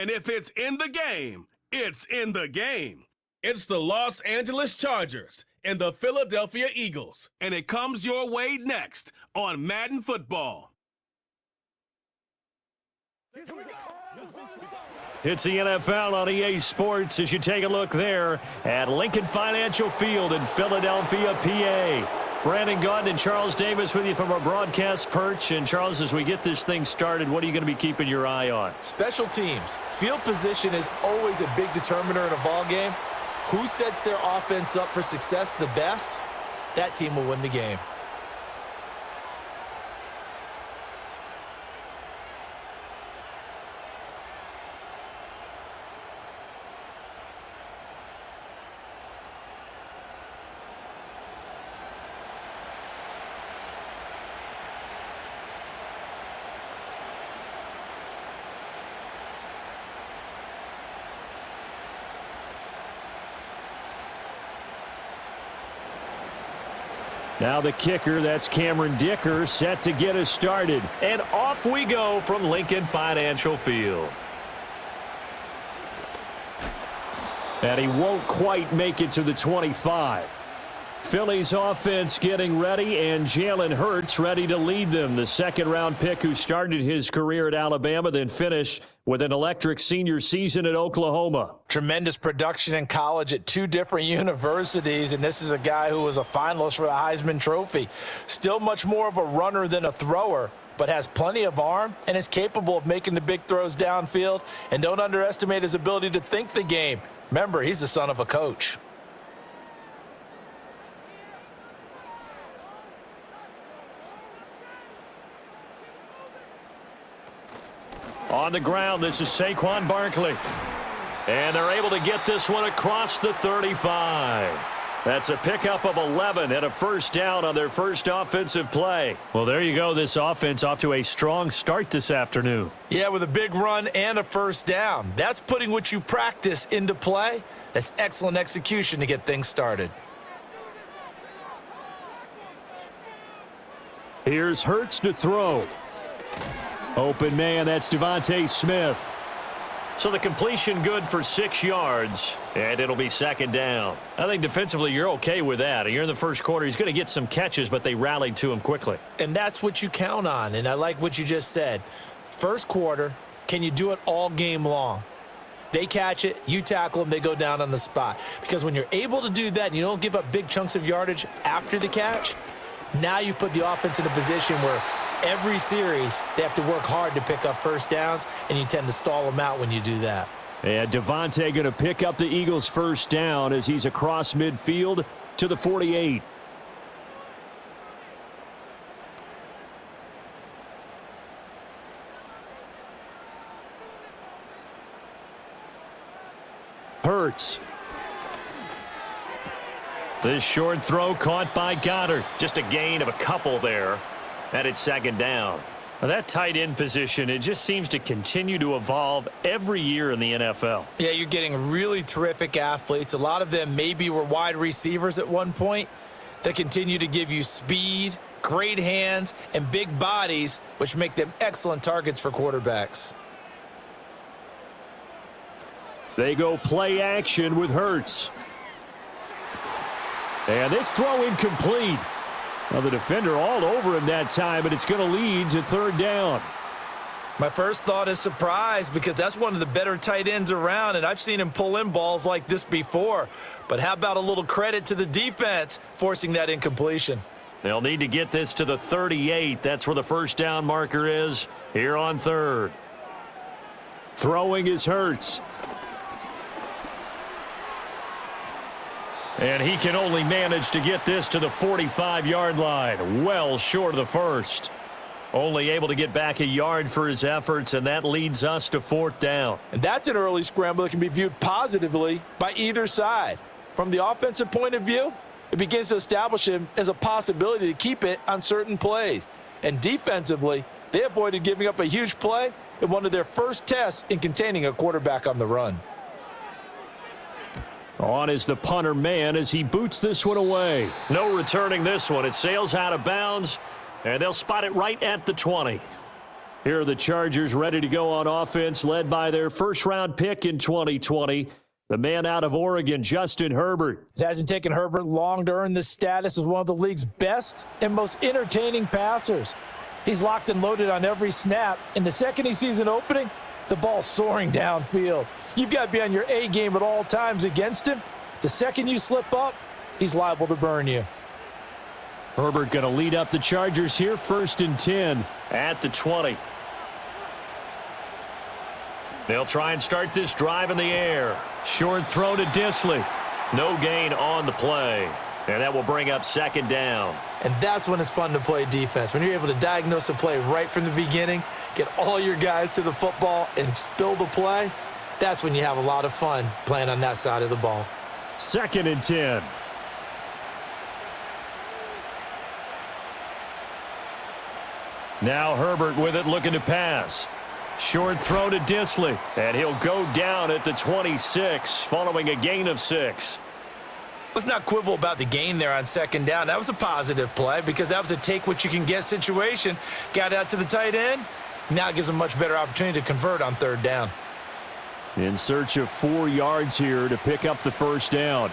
And if it's in the game, it's in the game. It's the Los Angeles Chargers and the Philadelphia Eagles. And it comes your way next on Madden Football. It's the NFL on EA Sports as you take a look there at Lincoln Financial Field in Philadelphia, PA. Brandon Gaudin and Charles Davis with you from our broadcast perch. And Charles, as we get this thing started, what are you going to be keeping your eye on? Special teams. Field position is always a big determiner in a ball game. Who sets their offense up for success the best, that team will win the game. Now the kicker, that's Cameron Dicker, set to get us started. And off we go from Lincoln Financial Field. And he won't quite make it to the 25. Philly's offense getting ready, and Jalen Hurts ready to lead them. The second-round pick who started his career at Alabama, then finished with an electric senior season at Oklahoma. Tremendous production in college at two different universities, and this is a guy who was a finalist for the Heisman Trophy. Still much more of a runner than a thrower, but has plenty of arm and is capable of making the big throws downfield. And don't underestimate his ability to think the game. Remember, he's the son of a coach. On the ground, this is Saquon Barkley. And they're able to get this one across the 35. That's a pickup of 11 and a first down on their first offensive play. Well, there you go. This offense off to a strong start this afternoon. Yeah, with a big run and a first down. That's putting what you practice into play. That's excellent execution to get things started. Here's Hurts to throw. Open man, that's Devontae Smith. So the completion good for 6 yards, and it'll be second down. I think defensively you're okay with that. You're in the first quarter. He's going to get some catches, but they rallied to him quickly. And that's what you count on, and I like what you just said. First quarter, can you do it all game long? They catch it, you tackle them, they go down on the spot. Because when you're able to do that and you don't give up big chunks of yardage after the catch, now you put the offense in a position where every series, they have to work hard to pick up first downs, and you tend to stall them out when you do that. And Devontae going to pick up the Eagles' first down as he's across midfield to the 48. Hurts. This short throw caught by Goddard. Just a gain of a couple there. And it's second down. Now that tight end position, it just seems to continue to evolve every year in the NFL. Yeah, you're getting really terrific athletes. A lot of them maybe were wide receivers at one point that continue to give you speed, great hands, and big bodies, which make them excellent targets for quarterbacks. They go play action with Hurts. And this throw incomplete. Well, the defender all over him that time, but it's going to lead to third down. My first thought is surprise because that's one of the better tight ends around, and I've seen him pull in balls like this before. But how about a little credit to the defense forcing that incompletion? They'll need to get this to the 38. That's where the first down marker is here on third. Throwing is Hurts. And he can only manage to get this to the 45-yard line, well short of the first. Only able to get back a yard for his efforts, and that leads us to fourth down. And that's an early scramble that can be viewed positively by either side. From the offensive point of view, it begins to establish him as a possibility to keep it on certain plays. And defensively, they avoided giving up a huge play in one of their first tests in containing a quarterback on the run. On is the punter man as he boots this one away. No returning this one. It sails out of bounds, and they'll spot it right at the 20. Here are the Chargers ready to go on offense, led by their first-round pick in 2020, the man out of Oregon, Justin Herbert. It hasn't taken Herbert long to earn this status as one of the league's best and most entertaining passers. He's locked and loaded on every snap, and the second he sees an opening, the ball's soaring downfield. You've got to be on your A game at all times against him. The second you slip up, he's liable to burn you. Herbert going to lead up the Chargers here, 1st and 10 at the 20. They'll try and start this drive in the air. Short throw to Disley. No gain on the play. And that will bring up 2nd down. And that's when it's fun to play defense. When you're able to diagnose a play right from the beginning, get all your guys to the football, and spill the play, that's when you have a lot of fun playing on that side of the ball. 2nd and 10. Now Herbert with it, looking to pass. Short throw to Disley, and he'll go down at the 26 following a gain of 6. Let's not quibble about the gain there on 2nd down. That was a positive play because that was a take-what-you-can-get situation. Got out to the tight end. Now it gives him a much better opportunity to convert on 3rd down. In search of 4 yards here to pick up the 1st down.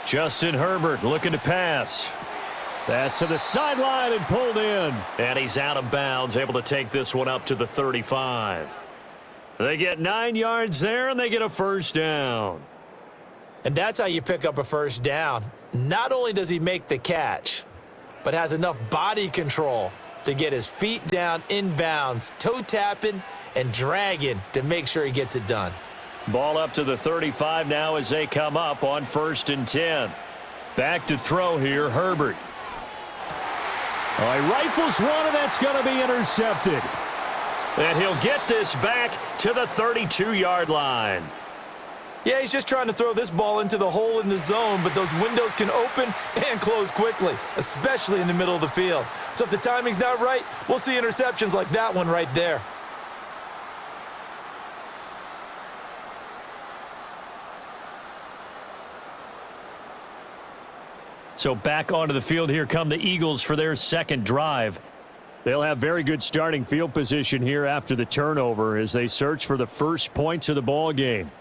Justin Herbert looking to pass. Pass to the sideline and pulled in. And he's out of bounds, able to take this one up to the 35. They get 9 yards there, and they get a 1st down. And that's how you pick up a 1st down. Not only does he make the catch, but has enough body control to get his feet down inbounds, toe tapping and dragging to make sure he gets it done. Ball up to the 35 now as they come up on 1st and 10. Back to throw here, Herbert. He rifles one, and that's going to be intercepted. And he'll get this back to the 32-yard line. Yeah, he's just trying to throw this ball into the hole in the zone, but those windows can open and close quickly, especially in the middle of the field. So if the timing's not right, we'll see interceptions like that one right there. So back onto the field here come the Eagles for their 2nd drive. They'll have very good starting field position here after the turnover as they search for the first points of the ball game.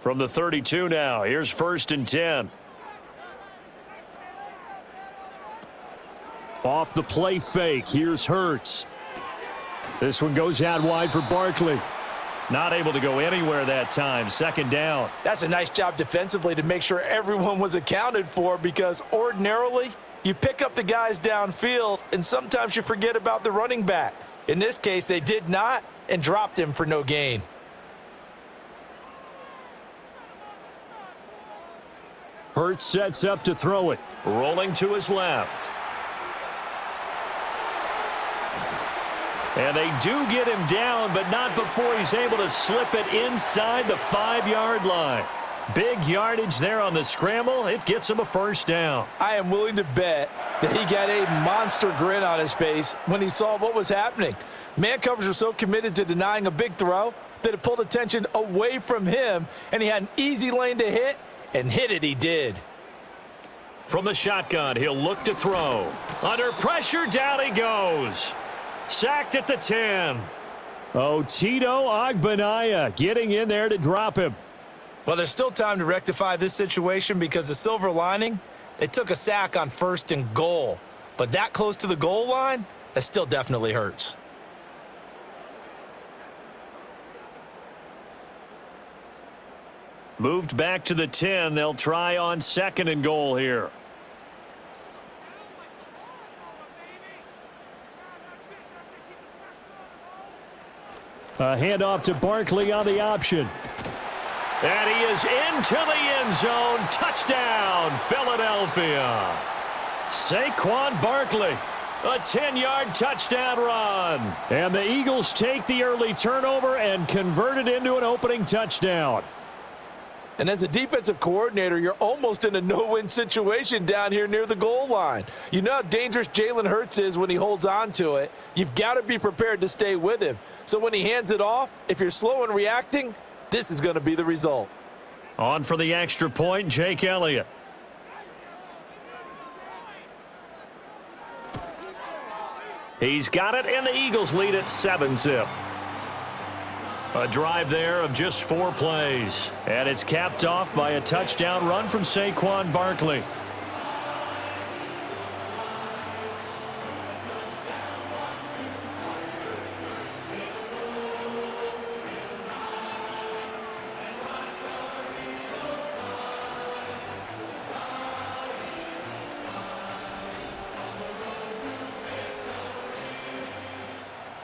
From the 32 now, here's 1st and 10. Off the play fake, here's Hurts. This one goes out wide for Barkley. Not able to go anywhere that time, 2nd down. That's a nice job defensively to make sure everyone was accounted for, because ordinarily you pick up the guys downfield and sometimes you forget about the running back. In this case, they did not and dropped him for no gain. Hurts sets up to throw it. Rolling to his left. And they do get him down, but not before he's able to slip it inside the 5-yard line. Big yardage there on the scramble. It gets him a 1st down. I am willing to bet that he got a monster grin on his face when he saw what was happening. Man covers are so committed to denying a big throw that it pulled attention away from him, and he had an easy lane to hit, and hit it he did. From the shotgun, he'll look to throw. Under pressure, down he goes. Sacked at the 10. Tito Agbanaya getting in there to drop him. Well, there's still time to rectify this situation because the silver lining, they took a sack on 1st and goal. But that close to the goal line, that still definitely hurts. Moved back to the 10. They'll try on 2nd and goal here. A handoff to Barkley on the option. And he is into the end zone. Touchdown, Philadelphia. Saquon Barkley, a 10-yard touchdown run. And the Eagles take the early turnover and convert it into an opening touchdown. And as a defensive coordinator, you're almost in a no-win situation down here near the goal line. You know how dangerous Jalen Hurts is when he holds on to it. You've got to be prepared to stay with him. So when he hands it off, if you're slow in reacting, this is going to be the result. On for the extra point, Jake Elliott. He's got it, and the Eagles lead at 7-zip. A drive there of just 4 plays. And it's capped off by a touchdown run from Saquon Barkley.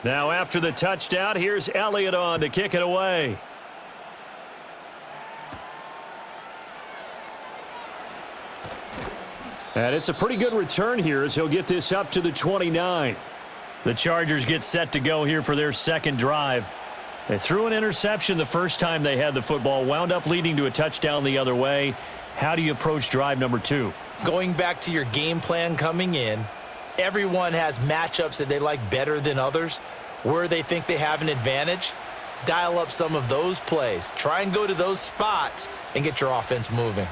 Now after the touchdown, here's Elliott on to kick it away. And it's a pretty good return here as he'll get this up to the 29. The Chargers get set to go here for their second drive. They threw an interception the first time they had the football, wound up leading to a touchdown the other way. How do you approach drive number 2? Going back to your game plan coming in, everyone has matchups that they like better than others, where they think they have an advantage. Dial up some of those plays. Try and go to those spots and get your offense moving.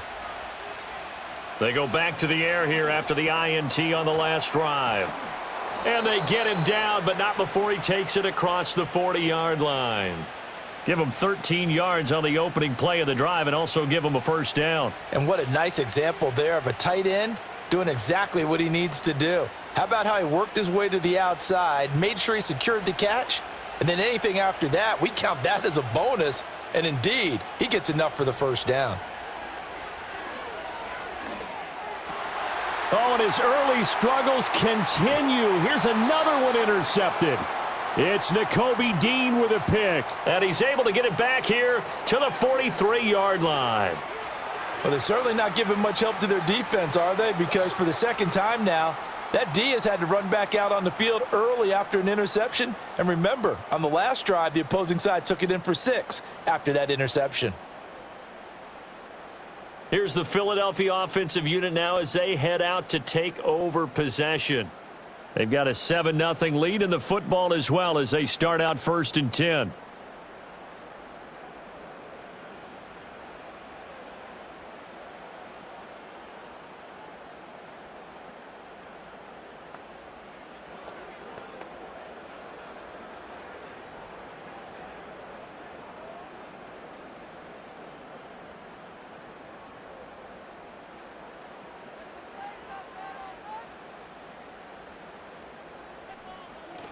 They go back to the air here after the INT on the last drive. And they get him down, but not before he takes it across the 40-yard line. Give him 13 yards on the opening play of the drive and also give him a first down. And what a nice example there of a tight end doing exactly what he needs to do. How about how he worked his way to the outside, made sure he secured the catch, and then anything after that, we count that as a bonus, and indeed, he gets enough for the first down. Oh, and his early struggles continue. Here's another one intercepted. It's Nakobe Dean with a pick, and he's able to get it back here to the 43-yard line. Well, they're certainly not giving much help to their defense, are they? Because for the second time now, that D has had to run back out on the field early after an interception. And remember, on the last drive, the opposing side took it in for 6 after that interception. Here's the Philadelphia offensive unit now as they head out to take over possession. They've got a 7-0 lead in the football as well as they start out 1st and 10.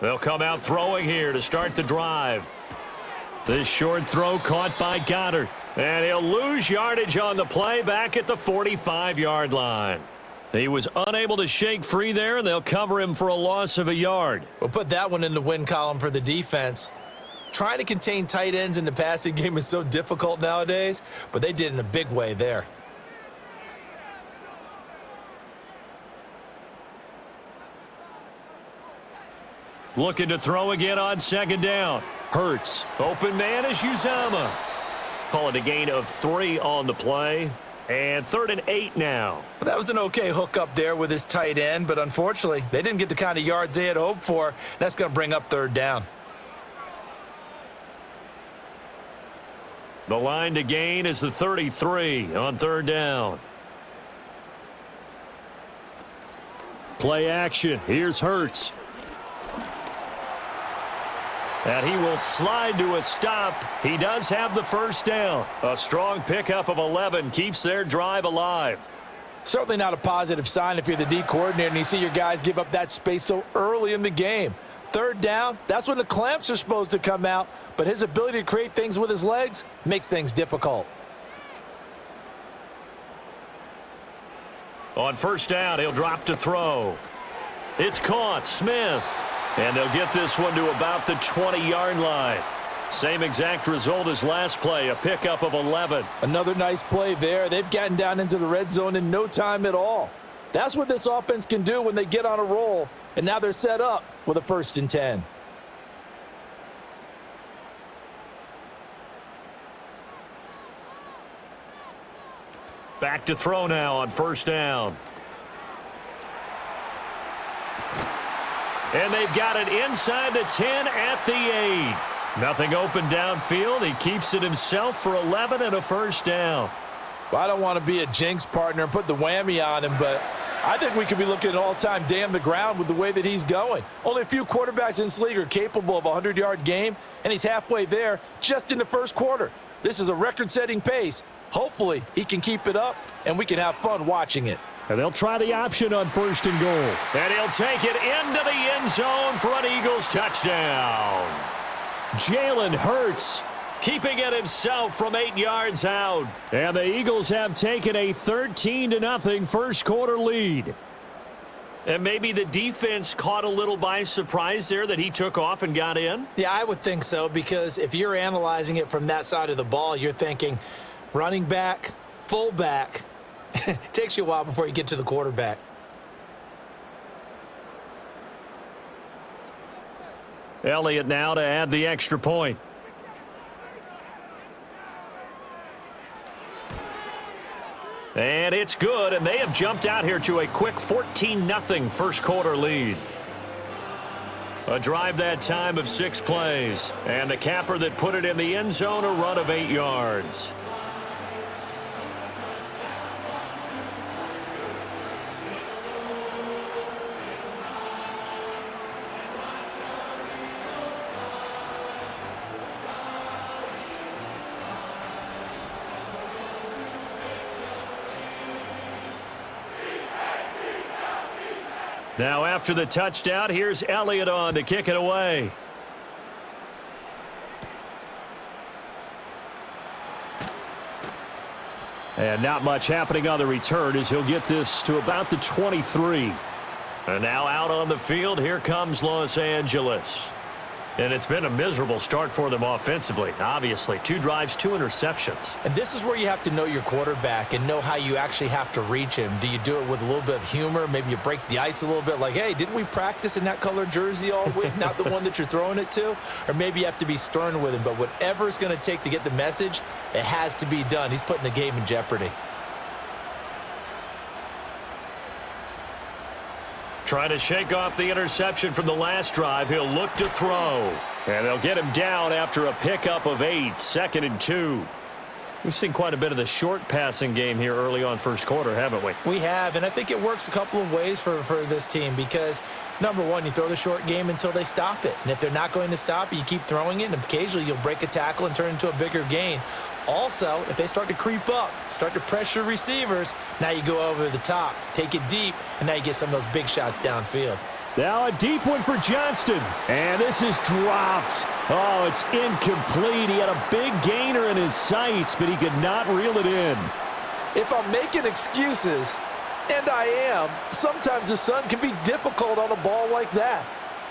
They'll come out throwing here to start the drive. This short throw caught by Goddard. And he'll lose yardage on the play back at the 45-yard line. He was unable to shake free there, and they'll cover him for a loss of a yard. We'll put that one in the win column for the defense. Trying to contain tight ends in the passing game is so difficult nowadays, but they did in a big way there. Looking to throw again on 2nd down. Hurts. Open man is Uzomah. Call it a gain of 3 on the play. And 3rd and 8 now. Well, that was an okay hookup there with his tight end, but unfortunately, they didn't get the kind of yards they had hoped for. That's going to bring up 3rd down. The line to gain is the 33 on 3rd down. Play action. Here's Hurts. And he will slide to a stop. He does have the first down. A strong pickup of 11 keeps their drive alive. Certainly not a positive sign if you're the D coordinator and you see your guys give up that space so early in the game. 3rd down, that's when the clamps are supposed to come out, but his ability to create things with his legs makes things difficult. On 1st down, he'll drop to throw. It's caught. Smith. And they'll get this one to about the 20-yard line. Same exact result as last play, a pickup of 11. Another nice play there. They've gotten down into the red zone in no time at all. That's what this offense can do when they get on a roll. And now they're set up with a 1st and 10. Back to throw now on first down. And they've got it inside the 10 at the 8. Nothing open downfield. He keeps it himself for 11 and a first down. Well, I don't want to be a jinx partner and put the whammy on him, but I think we could be looking at all-time damn the ground with the way that he's going. Only a few quarterbacks in this league are capable of a 100-yard game, and he's halfway there just in the first quarter. This is a record-setting pace. Hopefully, he can keep it up, and we can have fun watching it. And they'll try the option on first and goal. And he'll take it into the end zone for an Eagles touchdown. Jalen Hurts keeping it himself from 8 yards out. And the Eagles have taken a 13-0 first quarter lead. And maybe the defense caught a little by surprise there that he took off and got in? Yeah, I would think so, because if you're analyzing it from that side of the ball, you're thinking running back, fullback. It takes you a while before you get to the quarterback. Elliott now to add the extra point. And it's good, and they have jumped out here to a quick 14-0 first quarter lead. A drive that time of 6 plays, and the capper that put it in the end zone, a run of 8 yards. Now after the touchdown, here's Elliott on to kick it away. And not much happening on the return as he'll get this to about the 23. And now out on the field, here comes Los Angeles. And it's been a miserable start for them offensively, obviously. 2 drives, 2 interceptions. And this is where you have to know your quarterback and know how you actually have to reach him. Do you do it with a little bit of humor? Maybe you break the ice a little bit, like, hey, didn't we practice in that color jersey all week, not the one that you're throwing it to? Or maybe you have to be stern with him. But whatever it's going to take to get the message, it has to be done. He's putting the game in jeopardy. Trying to shake off the interception from the last drive. He'll look to throw. And they'll get him down after a pickup of 8, 2nd and 2. We've seen quite a bit of the short passing game here early on first quarter, haven't we? We have, and I think it works a couple of ways for this team because, number one, you throw the short game until they stop it. And if they're not going to stop it, you keep throwing it, and occasionally you'll break a tackle and turn it into a bigger gain. Also, if they start to creep up, start to pressure receivers, now you go over the top, take it deep, and now you get some of those big shots downfield. Now a deep one for Johnston. And this is dropped. Oh, it's incomplete. He had a big gainer in his sights, but he could not reel it in. If I'm making excuses, and I am, sometimes the sun can be difficult on a ball like that.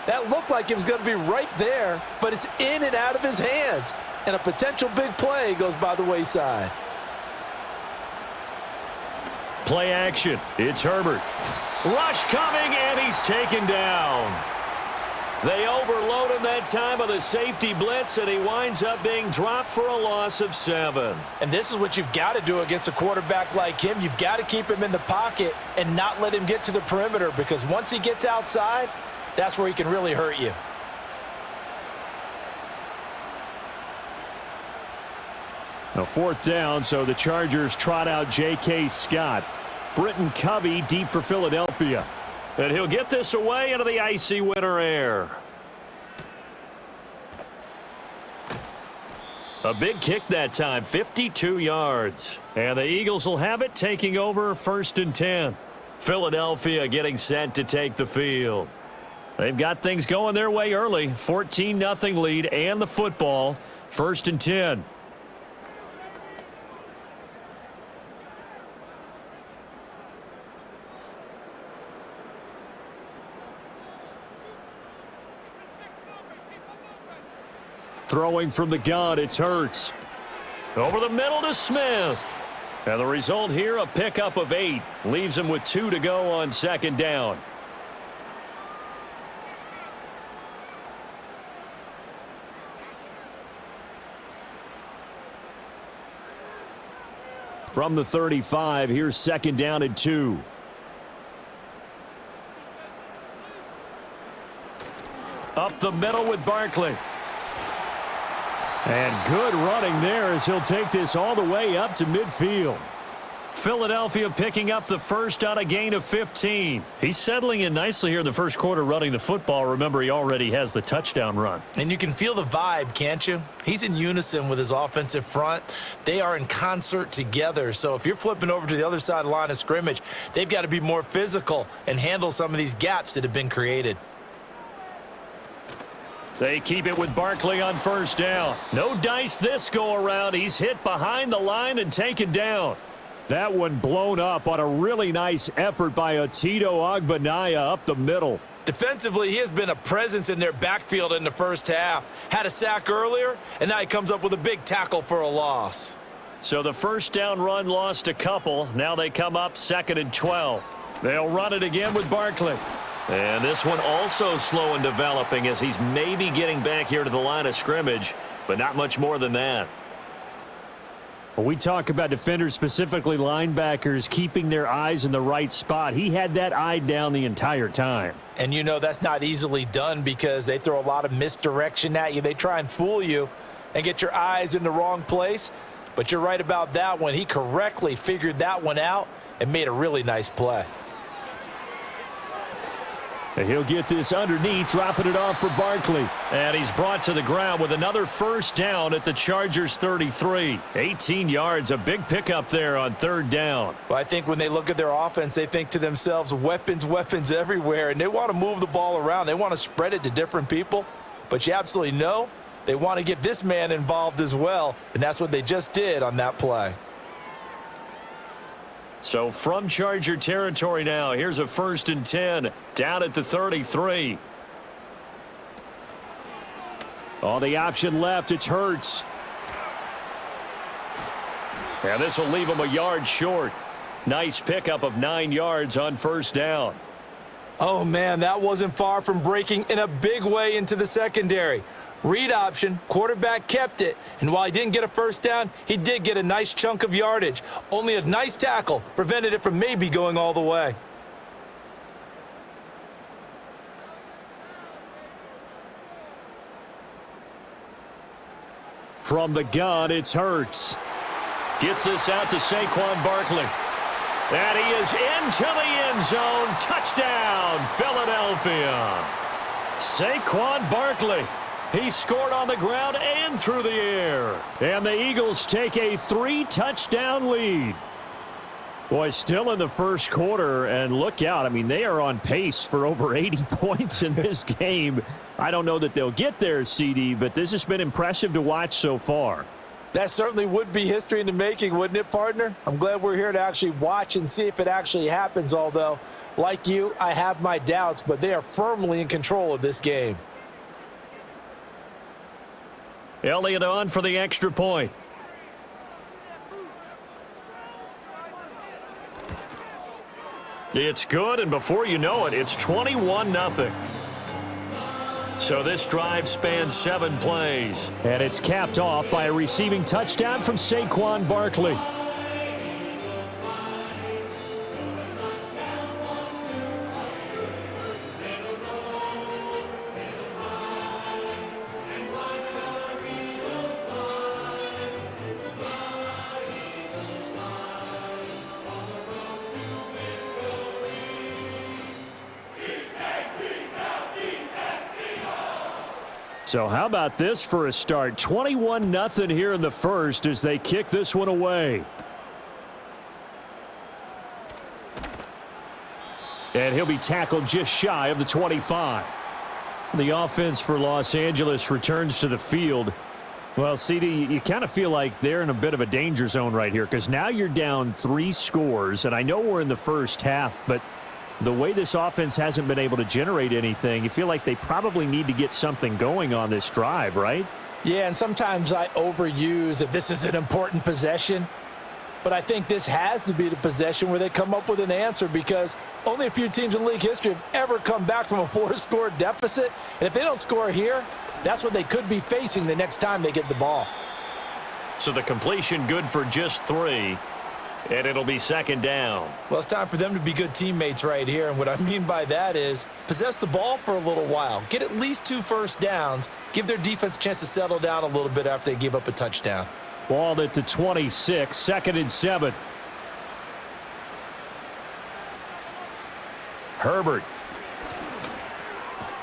That looked like it was going to be right there, but it's in and out of his hands. And a potential big play goes by the wayside. Play action. It's Herbert. Rush coming, and he's taken down. They overload him that time with a safety blitz, and he winds up being dropped for a loss of 7. And this is what you've got to do against a quarterback like him. You've got to keep him in the pocket and not let him get to the perimeter, because once he gets outside, that's where he can really hurt you. Now 4th down, so the Chargers trot out J.K. Scott. Britton Covey deep for Philadelphia. And he'll get this away into the icy winter air. A big kick that time, 52 yards. And the Eagles will have it, taking over 1st and 10. Philadelphia getting set to take the field. They've got things going their way early. 14-0 lead and the football. 1st and 10. Throwing from the gun, it's Hurts. Over the middle to Smith. And the result here, a pickup of 8. Leaves him with 2 to go on 2nd down. From the 35, here's 2nd down and 2. Up the middle with Barkley. And good running there as he'll take this all the way up to midfield. Philadelphia picking up the first on a gain of 15. He's settling in nicely here in the first quarter running the football. Remember, he already has the touchdown run. And you can feel the vibe, can't you? He's in unison with his offensive front. They are in concert together. So if you're flipping over to the other side of the line of scrimmage, they've got to be more physical and handle some of these gaps that have been created. They keep it with Barkley on 1st down. No dice this go-around. He's hit behind the line and taken down. That one blown up on a really nice effort by Otito Ogbonnaya up the middle. Defensively, he has been a presence in their backfield in the first half. Had a sack earlier, and now he comes up with a big tackle for a loss. So the 1st down run lost a couple. Now they come up 2nd and 12. They'll run it again with Barkley. And this one also slow in developing as he's maybe getting back here to the line of scrimmage, but not much more than that. When we talk about defenders, specifically linebackers, keeping their eyes in the right spot, he had that eye down the entire time. And you know that's not easily done because they throw a lot of misdirection at you. They try and fool you and get your eyes in the wrong place. But you're right about that one. He correctly figured that one out and made a really nice play. And he'll get this underneath, dropping it off for Barkley. And he's brought to the ground with another 1st down at the Chargers 33. 18 yards, a big pickup there on 3rd down. Well, I think when they look at their offense, they think to themselves, weapons, weapons everywhere. And they want to move the ball around. They want to spread it to different people. But you absolutely know they want to get this man involved as well. And that's what they just did on that play. So from Charger territory now, here's a 1st and 10 down at the 33. On the option left, it's Hurts. And this will leave him a yard short. Nice pickup of 9 yards on 1st down. Oh, man, that wasn't far from breaking in a big way into the secondary. Read option, quarterback kept it, and while he didn't get a 1st down, he did get a nice chunk of yardage. Only a nice tackle prevented it from maybe going all the way. From the gun, it's Hurts. Gets this out to Saquon Barkley. And he is into the end zone. Touchdown, Philadelphia. Saquon Barkley. He scored on the ground and through the air. And the Eagles take a 3-touchdown lead. Boy, still in the first quarter, and look out. I mean, they are on pace for over 80 points in this game. I don't know that they'll get there, CD, but this has been impressive to watch so far. That certainly would be history in the making, wouldn't it, partner? I'm glad we're here to actually watch and see if it actually happens, although, like you, I have my doubts, but they are firmly in control of this game. Elliott on for the extra point. It's good, and before you know it, it's 21-0. So this drive spans 7 plays. And it's capped off by a receiving touchdown from Saquon Barkley. So how about this for a start? 21-0 here in the first as they kick this one away. And he'll be tackled just shy of the 25. The offense for Los Angeles returns to the field. Well, CD, you kind of feel like they're in a bit of a danger zone right here because now you're down 3 scores, and I know we're in the first half, but the way this offense hasn't been able to generate anything, you feel like they probably need to get something going on this drive, right? Yeah, and sometimes I overuse that this is an important possession, but I think this has to be the possession where they come up with an answer because only a few teams in league history have ever come back from a 4-score deficit, and if they don't score here, that's what they could be facing the next time they get the ball. So the completion good for just 3. And it'll be second down. Well, it's time for them to be good teammates right here. And what I mean by that is possess the ball for a little while. Get at least 2 first downs. Give their defense a chance to settle down a little bit after they give up a touchdown. Ball at the 26, 2nd and 7. Herbert.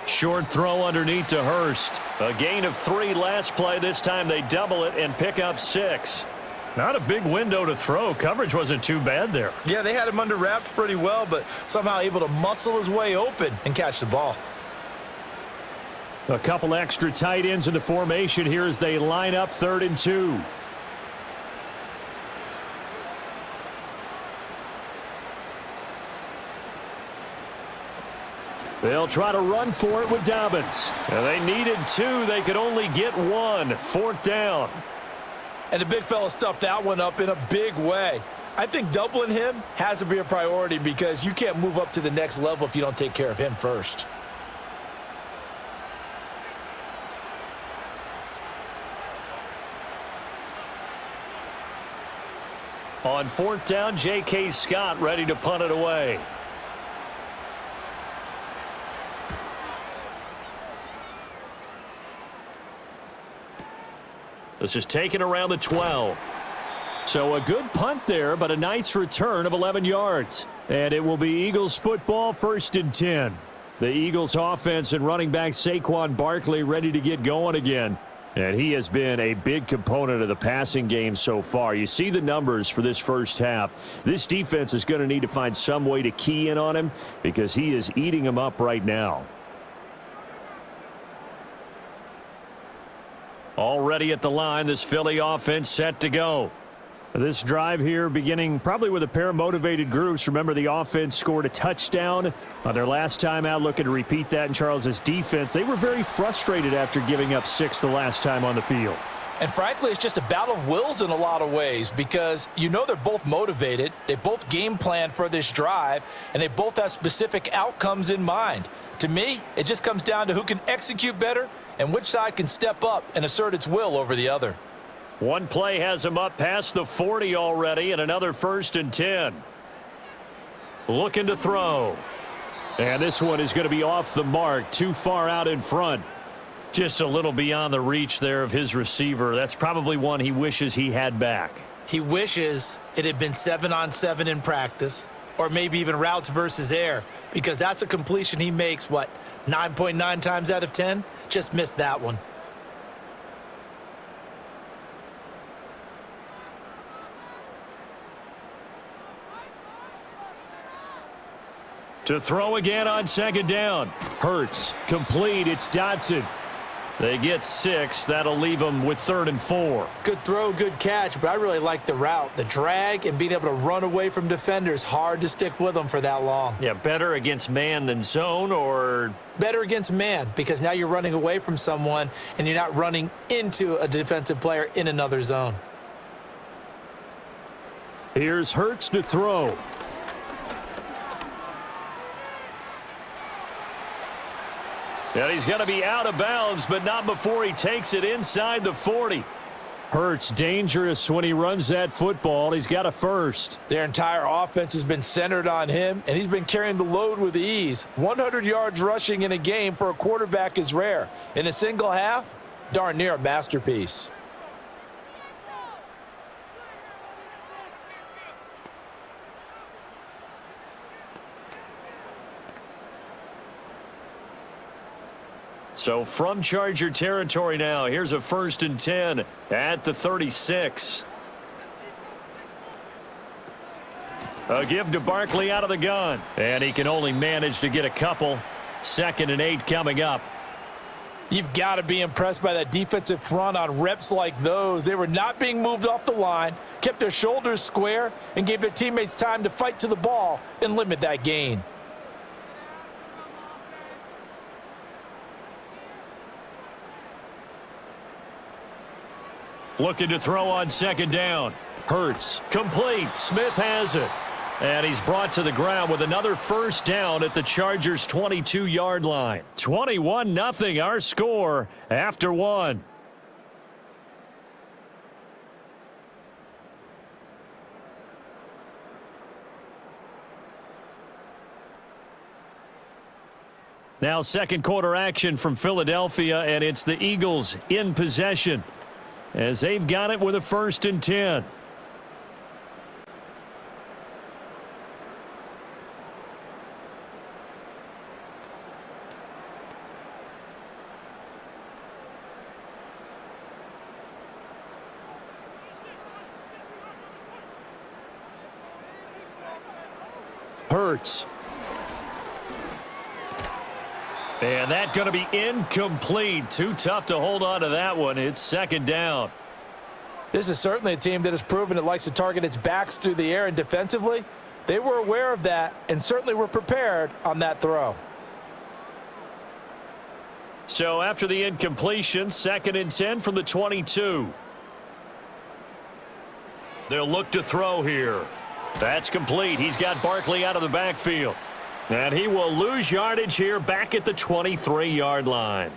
Short throw underneath to Hurst. A gain of 3 last play. This time they double it and pick up 6. Not a big window to throw. Coverage wasn't too bad there. Yeah, they had him under wraps pretty well, but somehow able to muscle his way open and catch the ball. A couple extra tight ends in the formation here as they line up 3rd and 2. They'll try to run for it with Dobbins. And they needed 2. They could only get 1. 4th down. And the big fella stuffed that one up in a big way. I think doubling him has to be a priority because you can't move up to the next level if you don't take care of him first. On 4th down, J.K. Scott ready to punt it away. This is taken around the 12. So a good punt there, but a nice return of 11 yards. And it will be Eagles football, 1st and 10. The Eagles offense and running back Saquon Barkley ready to get going again. And he has been a big component of the passing game so far. You see the numbers for this first half. This defense is going to need to find some way to key in on him because he is eating them up right now. Already at the line, this Philly offense set to go. This drive here beginning probably with a pair of motivated groups. Remember, the offense scored a touchdown on their last time out, looking to repeat that in Charles' defense. They were very frustrated after giving up 6 the last time on the field. And frankly, it's just a battle of wills in a lot of ways because you know they're both motivated. They both game plan for this drive, and they both have specific outcomes in mind. To me, it just comes down to who can execute better and which side can step up and assert its will over the other. One play has him up past the 40 already, and another 1st and 10. Looking to throw. And this one is going to be off the mark, too far out in front. Just a little beyond the reach there of his receiver. That's probably one he wishes he had back. He wishes it had been 7-on-7 in practice, or maybe even routes versus air, because that's a completion he makes, 9.9 times out of 10? Just missed that one. To throw again on 2nd down. Hurts, complete, it's Dotson. They get 6. That'll leave them with 3rd and 4. Good throw, good catch, but I really like the route. The drag and being able to run away from defenders, hard to stick with them for that long. Yeah, better against man than zone, or? Better against man, because now you're running away from someone and you're not running into a defensive player in another zone. Here's Hurts to throw. And he's going to be out of bounds, but not before he takes it inside the 40. Hurts dangerous when he runs that football. He's got a first. Their entire offense has been centered on him, and he's been carrying the load with ease. 100 yards rushing in a game for a quarterback is rare. In a single half, darn near a masterpiece. So from Charger territory now, here's a 1st and 10 at the 36. A give to Barkley out of the gun. And he can only manage to get a couple. 2nd and 8 coming up. You've got to be impressed by that defensive front on reps like those. They were not being moved off the line, kept their shoulders square, and gave their teammates time to fight to the ball and limit that gain. Looking to throw on 2nd down. Hurts, complete. Smith has it. And he's brought to the ground with another 1st down at the Chargers' 22-yard line. 21-0 our score after 1. Now second quarter action from Philadelphia, and it's the Eagles in possession as they've got it with a 1st and 10. Hurts. And that's going to be incomplete. Too tough to hold on to that one. It's 2nd down. This is certainly a team that has proven it likes to target its backs through the air, and defensively, they were aware of that and certainly were prepared on that throw. So after the incompletion, 2nd and 10 from the 22. They'll look to throw here. That's complete. He's got Barkley out of the backfield. And he will lose yardage here back at the 23-yard line.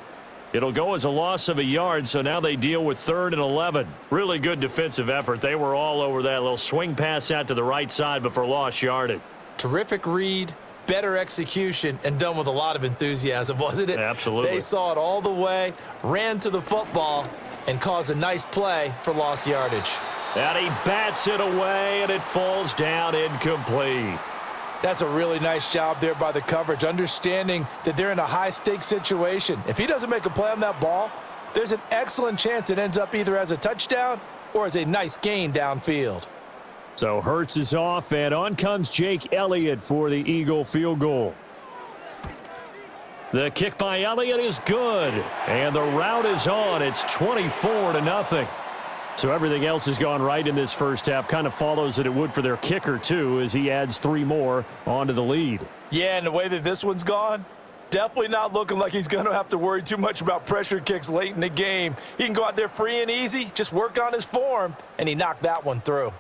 It'll go as a loss of a yard, so now they deal with 3rd and 11. Really good defensive effort. They were all over that little swing pass out to the right side before lost yardage. Terrific read, better execution, and done with a lot of enthusiasm, wasn't it? Absolutely. They saw it all the way, ran to the football, and caused a nice play for lost yardage. And he bats it away, and it falls down incomplete. That's a really nice job there by the coverage, understanding that they're in a high-stakes situation. If he doesn't make a play on that ball, there's an excellent chance it ends up either as a touchdown or as a nice gain downfield. So Hurts is off, and on comes Jake Elliott for the Eagle field goal. The kick by Elliott is good, and the route is on. It's 24-0. So everything else has gone right in this first half. Kind of follows that it would for their kicker, too, as he adds 3 more onto the lead. Yeah, and the way that this one's gone, definitely not looking like he's going to have to worry too much about pressure kicks late in the game. He can go out there free and easy, just work on his form, and he knocked that one through.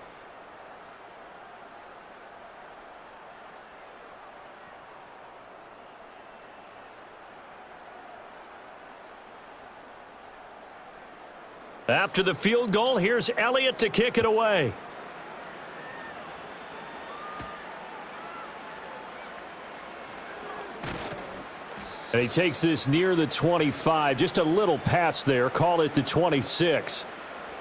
After the field goal, here's Elliott to kick it away. And he takes this near the 25. Just a little pass there. Call it the 26.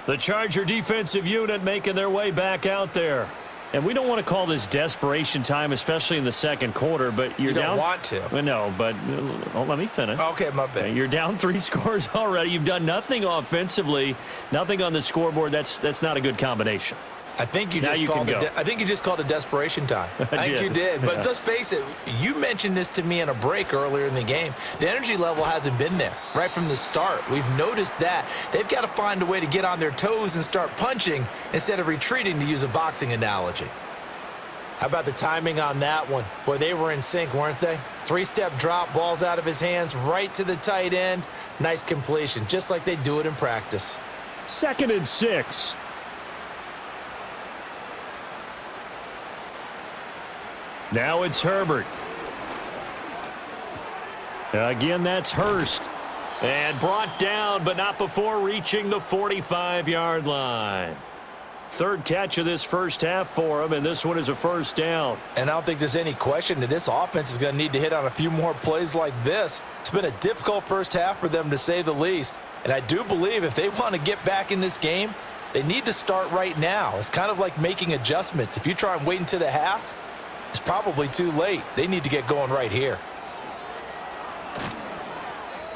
The Charger defensive unit making their way back out there. And we don't want to call this desperation time, especially in the second quarter, but you're down. You don't want to. Well, no, but let me finish. Okay, my bad. You're down 3 scores already. You've done nothing offensively, nothing on the scoreboard. That's not a good combination. I think you just called it desperation time. I think you did. But let's face it, you mentioned this to me in a break earlier in the game. The energy level hasn't been there right from the start. We've noticed that. They've got to find a way to get on their toes and start punching instead of retreating, to use a boxing analogy. How about the timing on that one? Boy, they were in sync, weren't they? 3-step drop, balls out of his hands, right to the tight end. Nice completion, just like they do it in practice. 2nd and 6. Now it's Herbert. Again, that's Hurst. And brought down, but not before reaching the 45-yard line. 3rd catch of this first half for him, and this one is a 1st down. And I don't think there's any question that this offense is going to need to hit on a few more plays like this. It's been a difficult first half for them, to say the least. And I do believe if they want to get back in this game, they need to start right now. It's kind of like making adjustments. If you try and wait until the half, it's probably too late. They need to get going right here.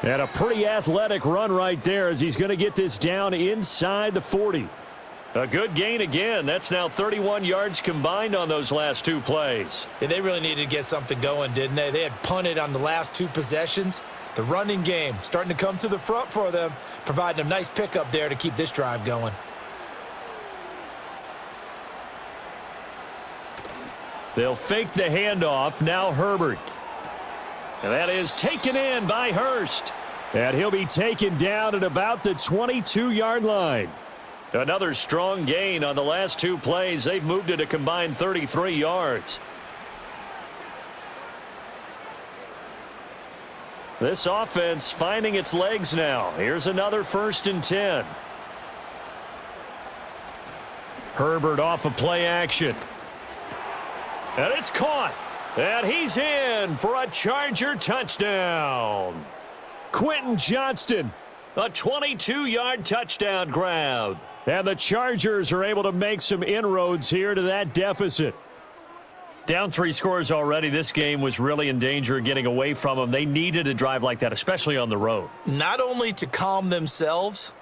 And a pretty athletic run right there as he's going to get this down inside the 40. A good gain again. That's now 31 yards combined on those last 2 plays. Yeah, they really needed to get something going, didn't they? They had punted on the last 2 possessions. The running game starting to come to the front for them, providing a nice pickup there to keep this drive going. They'll fake the handoff. Now Herbert. And that is taken in by Hurst. And he'll be taken down at about the 22-yard line. Another strong gain on the last 2 plays. They've moved it a combined 33 yards. This offense finding its legs now. Here's another 1st and 10. Herbert off of play action. And it's caught. And he's in for a Charger touchdown. Quentin Johnston, a 22-yard touchdown grab. And the Chargers are able to make some inroads here to that deficit. Down 3 scores already. This game was really in danger of getting away from them. They needed a drive like that, especially on the road. Not only to calm themselves,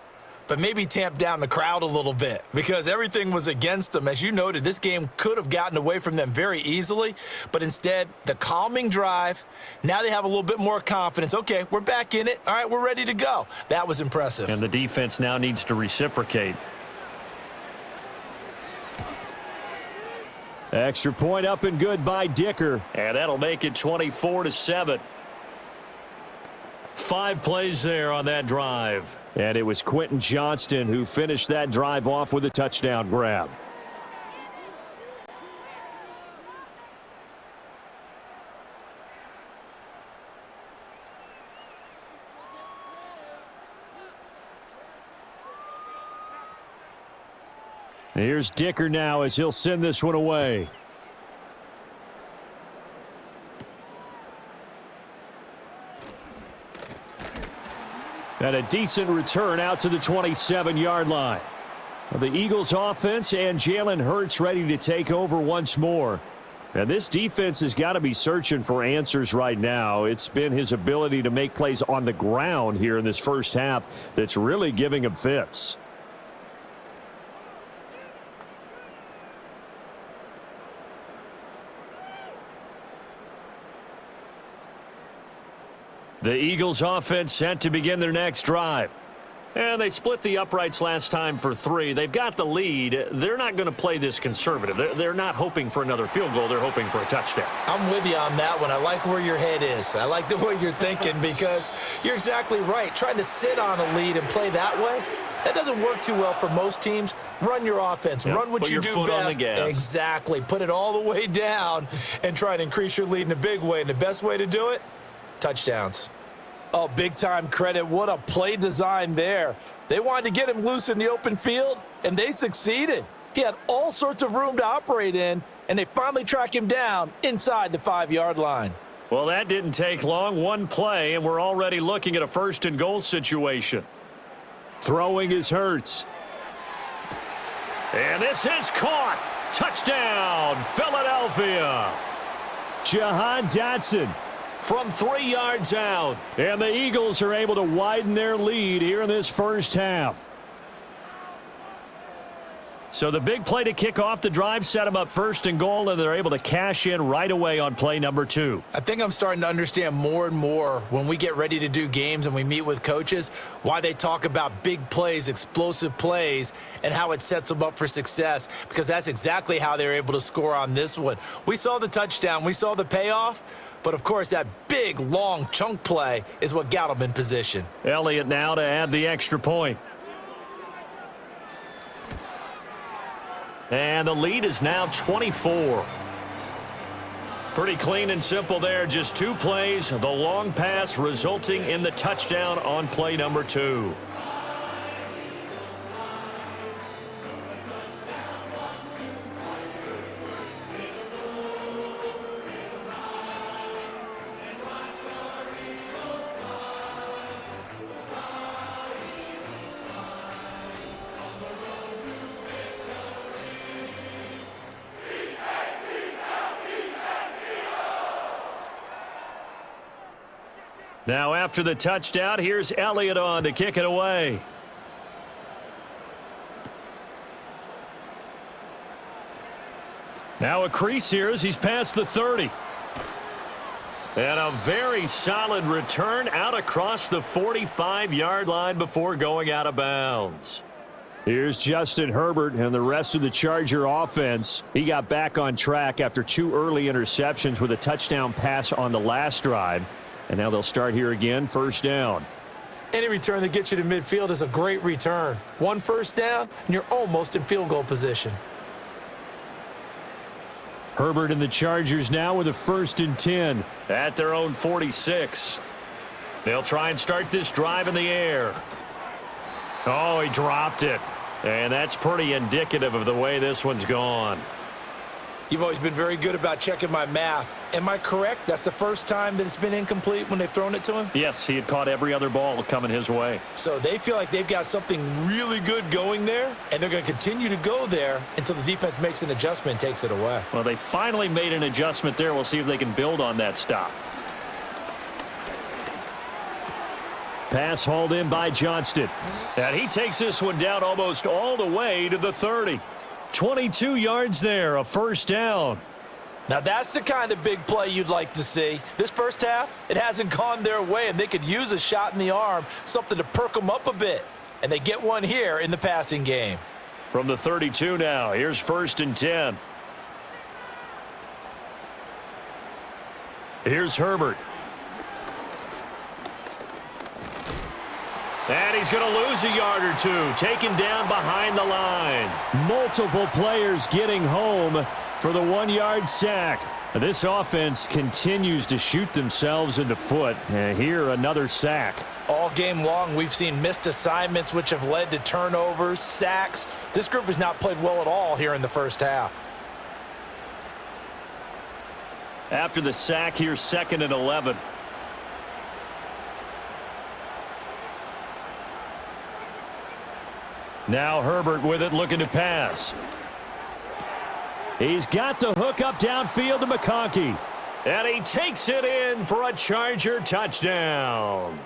but maybe tamp down the crowd a little bit because everything was against them. As you noted, this game could have gotten away from them very easily, but instead, the calming drive, now they have a little bit more confidence. Okay, we're back in it. All right, we're ready to go. That was impressive. And the defense now needs to reciprocate. Extra point up and good by Dicker, and that'll make it 24-7. 5 plays there on that drive. And it was Quentin Johnston who finished that drive off with a touchdown grab. Here's Dicker now as he'll send this one away. And a decent return out to the 27-yard line. The Eagles offense and Jalen Hurts ready to take over once more. And this defense has got to be searching for answers right now. It's been his ability to make plays on the ground here in this first half that's really giving him fits. The Eagles offense set to begin their next drive. And they split the uprights last time for 3. They've got the lead. They're not going to play this conservative. They're not hoping for another field goal. They're hoping for a touchdown. I'm with you on that one. I like where your head is. I like the way you're thinking because you're exactly right. Trying to sit on a lead and play that way, that doesn't work too well for most teams. Run your offense. Yep. Run what you do best. Exactly. Put it all the way down and try and increase your lead in a big way. And the best way to do it, touchdowns. Oh, big-time credit. What a play design there. They wanted to get him loose in the open field, and they succeeded. He had all sorts of room to operate in, and they finally track him down inside the 5-yard line. Well, that didn't take long. 1 play, and we're already looking at a 1st and goal situation. Throwing is Hurts. And this is caught. Touchdown, Philadelphia. Jahan Dotson from 3 yards out. And the Eagles are able to widen their lead here in this first half. So the big play to kick off the drive set them up 1st and goal, and they're able to cash in right away on play number 2. I think I'm starting to understand more and more when we get ready to do games and we meet with coaches why they talk about big plays, explosive plays, and how it sets them up for success, because that's exactly how they're able to score on this one. We saw the touchdown. We saw the payoff. But, of course, that big, long chunk play is what got them in position. Elliott now to add the extra point. And the lead is now 24. Pretty clean and simple there. Just 2 plays. The long pass resulting in the touchdown on play number 2. Now after the touchdown, here's Elliott on to kick it away. Now a crease here as he's past the 30. And a very solid return out across the 45-yard line before going out of bounds. Here's Justin Herbert and the rest of the Charger offense. He got back on track after 2 early interceptions with a touchdown pass on the last drive. And now they'll start here again, 1st down. Any return that gets you to midfield is a great return. 1 first down, and you're almost in field goal position. Herbert and the Chargers now with a 1st and 10 at their own 46. They'll try and start this drive in the air. Oh, he dropped it. And that's pretty indicative of the way this one's gone. You've always been very good about checking my math. Am I correct? That's the first time that it's been incomplete when they've thrown it to him? Yes, he had caught every other ball coming his way. So they feel like they've got something really good going there, and they're going to continue to go there until the defense makes an adjustment and takes it away. Well, they finally made an adjustment there. We'll see if they can build on that stop. Pass hauled in by Johnston. And he takes this one down almost all the way to the 30. 22 yards there, a first down. Now that's the kind of big play you'd like to see. This first half, it hasn't gone their way, and they could use a shot in the arm, something to perk them up a bit. And they get one here in the passing game. From the 32 now, here's 1st and 10. Here's Herbert. And he's going to lose a yard or two, taken down behind the line. Multiple players getting home for the 1-yard sack. This offense continues to shoot themselves in the foot. And here, another sack. All game long, we've seen missed assignments, which have led to turnovers, sacks. This group has not played well at all here in the first half. After the sack, here's 2nd and 11. Now Herbert with it, looking to pass. He's got the hook up downfield to McConkey. And he takes it in for a Charger touchdown.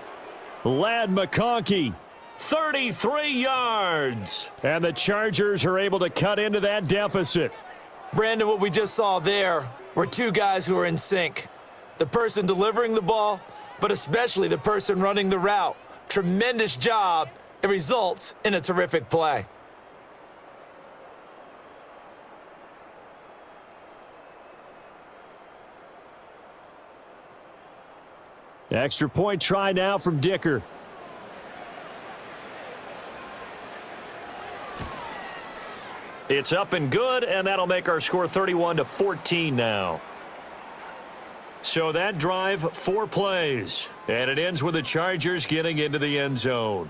Ladd McConkey, 33 yards. And the Chargers are able to cut into that deficit. Brandon, what we just saw there were two guys who are in sync. The person delivering the ball, but especially the person running the route. Tremendous job. It results in a terrific play. Extra point try now from Dicker. It's up and good, and that'll make our score 31-14 now. So that drive, 4 plays, and it ends with the Chargers getting into the end zone.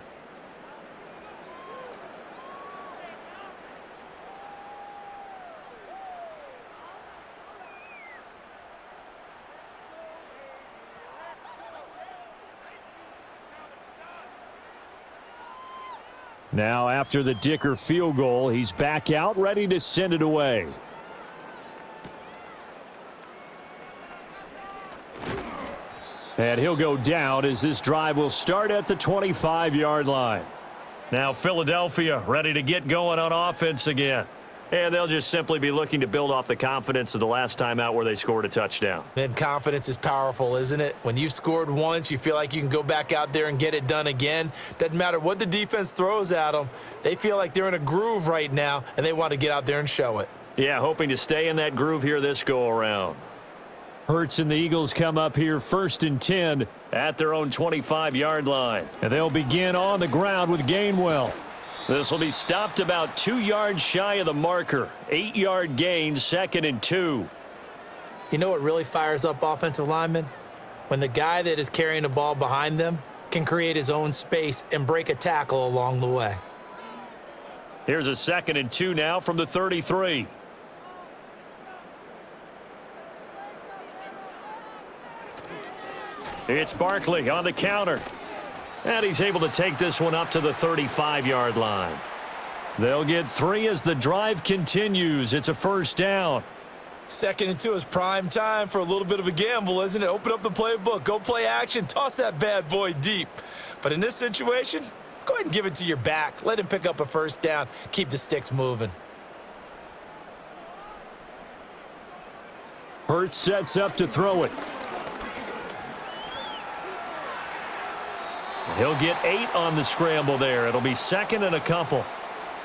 Now, after the Dicker field goal, he's back out, ready to send it away. And he'll go down as this drive will start at the 25-yard line. Now, Philadelphia ready to get going on offense again. And they'll just simply be looking to build off the confidence of the last time out where they scored a touchdown. Then confidence is powerful, isn't it? When you've scored once, you feel like you can go back out there and get it done again. Doesn't matter what the defense throws at them. They feel like they're in a groove right now, and they want to get out there and show it. Yeah, hoping to stay in that groove here this go-around. Hurts and the Eagles come up here 1st and 10 at their own 25-yard line. And they'll begin on the ground with Gainwell. This will be stopped about 2 yards shy of the marker. 8-yard gain, 2nd and 2. You know what really fires up offensive linemen? When the guy that is carrying the ball behind them can create his own space and break a tackle along the way. Here's a 2nd and 2 now from the 33. It's Barkley on the counter. And he's able to take this one up to the 35-yard line. They'll get 3 as the drive continues. It's a first down. 2nd and 2 is prime time for a little bit of a gamble, isn't it? Open up the playbook, go play action, toss that bad boy deep. But in this situation, go ahead and give it to your back. Let him pick up a first down. Keep the sticks moving. Hurts sets up to throw it. He'll get 8 on the scramble there. It'll be 2nd and a couple.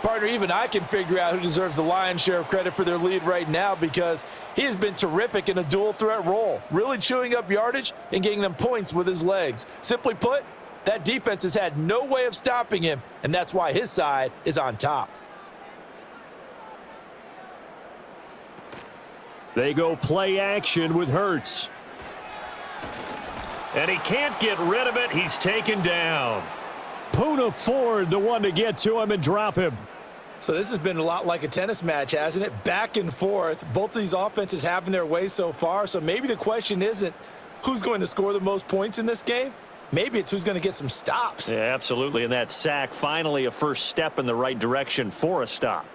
Partner, even I can figure out who deserves the lion's share of credit for their lead right now because he has been terrific in a dual threat role, really chewing up yardage and getting them points with his legs. Simply put, that defense has had no way of stopping him, and that's why his side is on top. They go play action with Hurts. And he can't get rid of it. He's taken down. Poona Ford, the one to get to him and drop him. So this has been a lot like a tennis match, hasn't it? Back and forth. Both of these offenses having their way so far. So maybe the question isn't who's going to score the most points in this game. Maybe it's who's going to get some stops. Yeah, absolutely. And that sack, finally a first step in the right direction for a stop.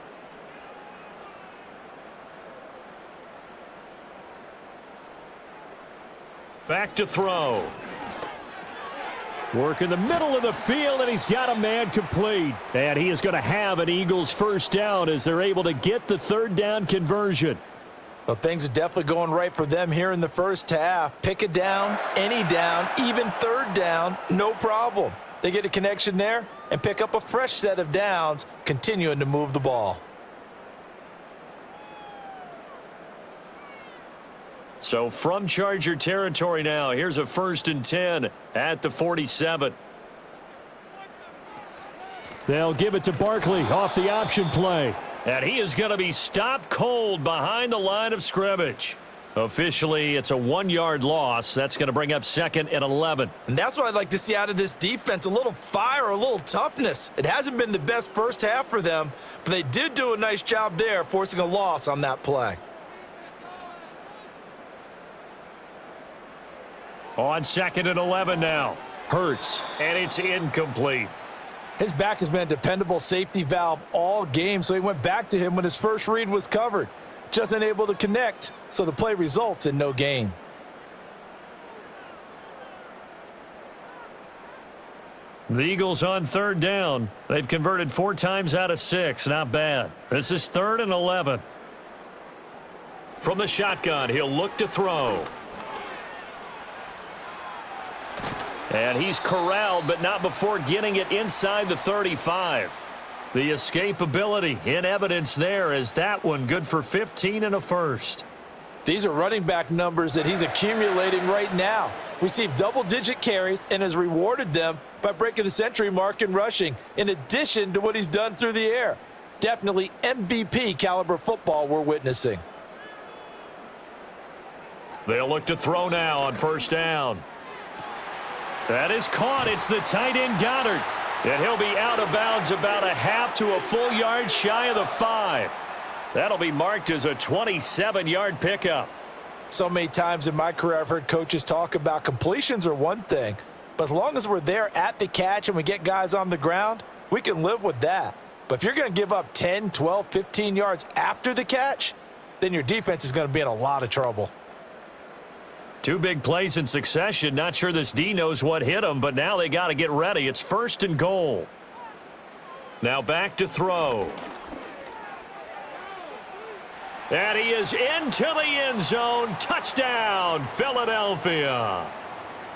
Back to throw. Work in the middle of the field, and he's got a man complete. And he is going to have an Eagles first down as they're able to get the third down conversion. Well, things are definitely going right for them here in the first half. Pick a down, any down, even third down, no problem. They get a connection there and pick up a fresh set of downs, continuing to move the ball. So from Charger territory now, here's a 1st and 10 at the 47. They'll give it to Barkley off the option play. And he is going to be stopped cold behind the line of scrimmage. Officially, it's a 1-yard loss. That's going to bring up 2nd and 11. And that's what I'd like to see out of this defense, a little fire, a little toughness. It hasn't been the best first half for them, but they did do a nice job there, forcing a loss on that play. On 2nd and 11 now. Hurts, and it's incomplete. His back has been a dependable safety valve all game, so he went back to him when his first read was covered. Just unable to connect, so the play results in no gain. The Eagles on 3rd down. They've converted 4 times out of 6. Not bad. This is 3rd and 11. From the shotgun, he'll look to throw. And he's corralled, but not before getting it inside the 35. The escapability in evidence there as that one good for 15 and a first. These are running back numbers that he's accumulating right now. Received double-digit carries and has rewarded them by breaking the century mark in rushing, in addition to what he's done through the air. Definitely MVP caliber football we're witnessing. They'll look to throw now on 1st down. That is caught. It's the tight end Goddard. And he'll be out of bounds about a half to a full yard shy of the 5. That'll be marked as a 27-yard pickup. So many times in my career I've heard coaches talk about completions are one thing, but as long as we're there at the catch and we get guys on the ground, we can live with that. But if you're going to give up 10, 12, 15 yards after the catch, then your defense is going to be in a lot of trouble. 2 big plays in succession. Not sure this D knows what hit him, but now they got to get ready. It's 1st and goal. Now back to throw. And he is into the end zone. Touchdown, Philadelphia.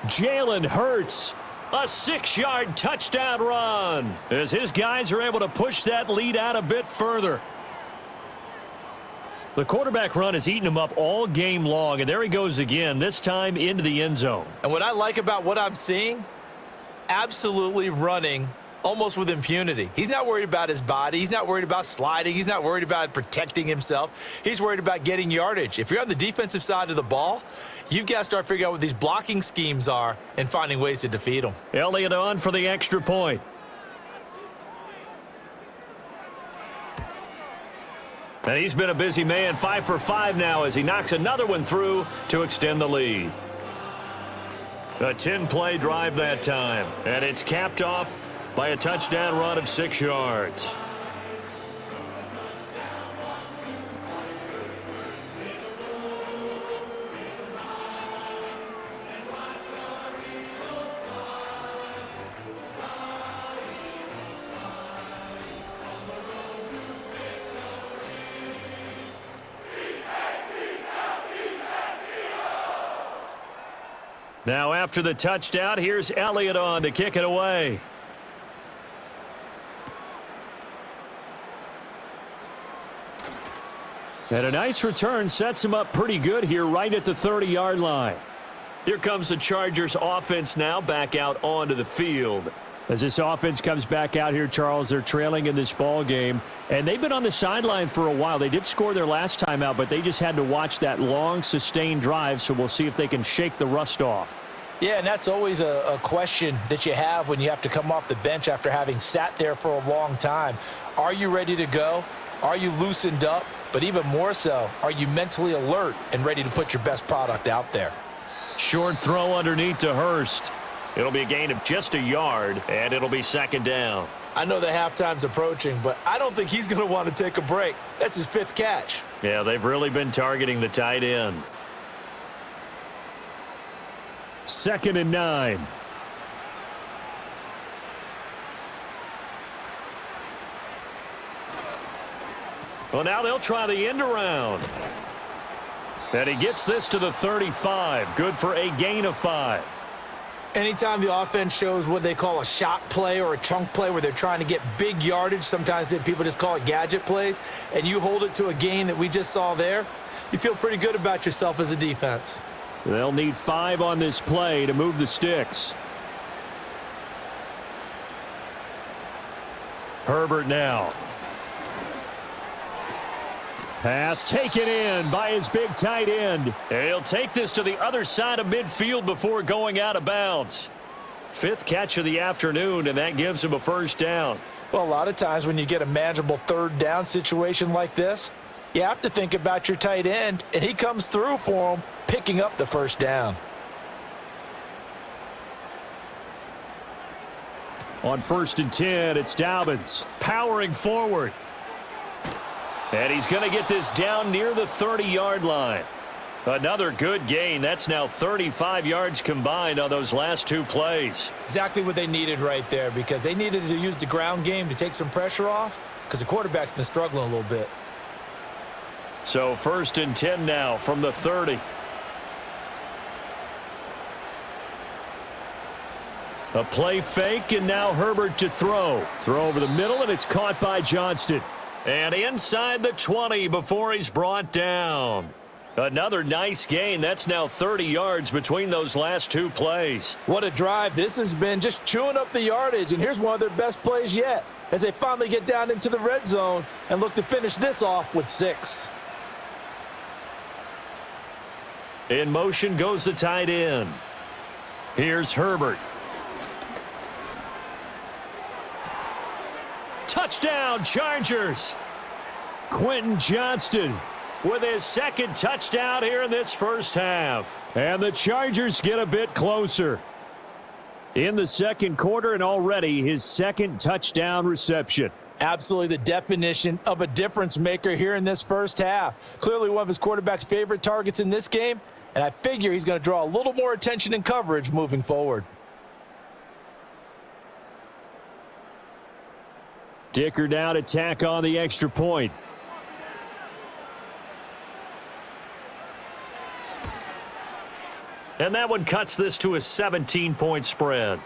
Jalen Hurts, a 6-yard touchdown run as his guys are able to push that lead out a bit further. The quarterback run has eaten him up all game long, and there he goes again, this time into the end zone. And what I like about what I'm seeing, absolutely running almost with impunity. He's not worried about his body. He's not worried about sliding. He's not worried about protecting himself. He's worried about getting yardage. If you're on the defensive side of the ball, you've got to start figuring out what these blocking schemes are and finding ways to defeat them. Elliott on for the extra point. And he's been a busy man, 5 for 5 now as he knocks another one through to extend the lead. A 10-play drive that time, and it's capped off by a touchdown run of 6 yards. Now after the touchdown, here's Elliott on to kick it away. And a nice return sets him up pretty good here right at the 30-yard line. Here comes the Chargers offense now back out onto the field. As this offense comes back out here, Charles, they're trailing in this ball game, and they've been on the sideline for a while. They did score their last time out, but they just had to watch that long, sustained drive, so we'll see if they can shake the rust off. Yeah, and that's always a question that you have when you have to come off the bench after having sat there for a long time. Are you ready to go? Are you loosened up? But even more so, are you mentally alert and ready to put your best product out there? Short throw underneath to Hurst. It'll be a gain of just a yard, and it'll be second down. I know the halftime's approaching, but I don't think he's going to want to take a break. That's his 5th catch. Yeah, they've really been targeting the tight end. 2nd and 9. Well, now they'll try the end around. And he gets this to the 35. Good for a gain of 5. Anytime the offense shows what they call a shot play or a chunk play where they're trying to get big yardage, sometimes people just call it gadget plays, and you hold it to a gain that we just saw there, you feel pretty good about yourself as a defense. They'll need 5 on this play to move the sticks. Herbert now. Pass taken in by his big tight end. And he'll take this to the other side of midfield before going out of bounds. 5th catch of the afternoon, and that gives him a first down. Well, a lot of times when you get a manageable 3rd down situation like this, you have to think about your tight end, and he comes through for him, picking up the first down. On 1st and 10, it's Dobbins powering forward. And he's going to get this down near the 30-yard line. Another good gain. That's now 35 yards combined on those last 2 plays. Exactly what they needed right there, because they needed to use the ground game to take some pressure off, because the quarterback's been struggling a little bit. So 1st and 10 now from the 30. A play fake, and now Herbert to throw. Throw over the middle, and it's caught by Johnston. And inside the 20 before he's brought down. Another nice gain. That's now 30 yards between those last 2 plays. What a drive this has been, just chewing up the yardage. And here's one of their best plays yet as they finally get down into the red zone and look to finish this off with 6. In motion goes the tight end. Here's Herbert. Touchdown, Chargers. Quentin Johnston with his 2nd touchdown here in this first half. And the Chargers get a bit closer in the 2nd quarter, and already his 2nd touchdown reception. Absolutely the definition of a difference maker here in this first half. Clearly one of his quarterback's favorite targets in this game, and I figure he's going to draw a little more attention and coverage moving forward. Dicker down to tack on the extra point. And that one cuts this to a 17-point spread.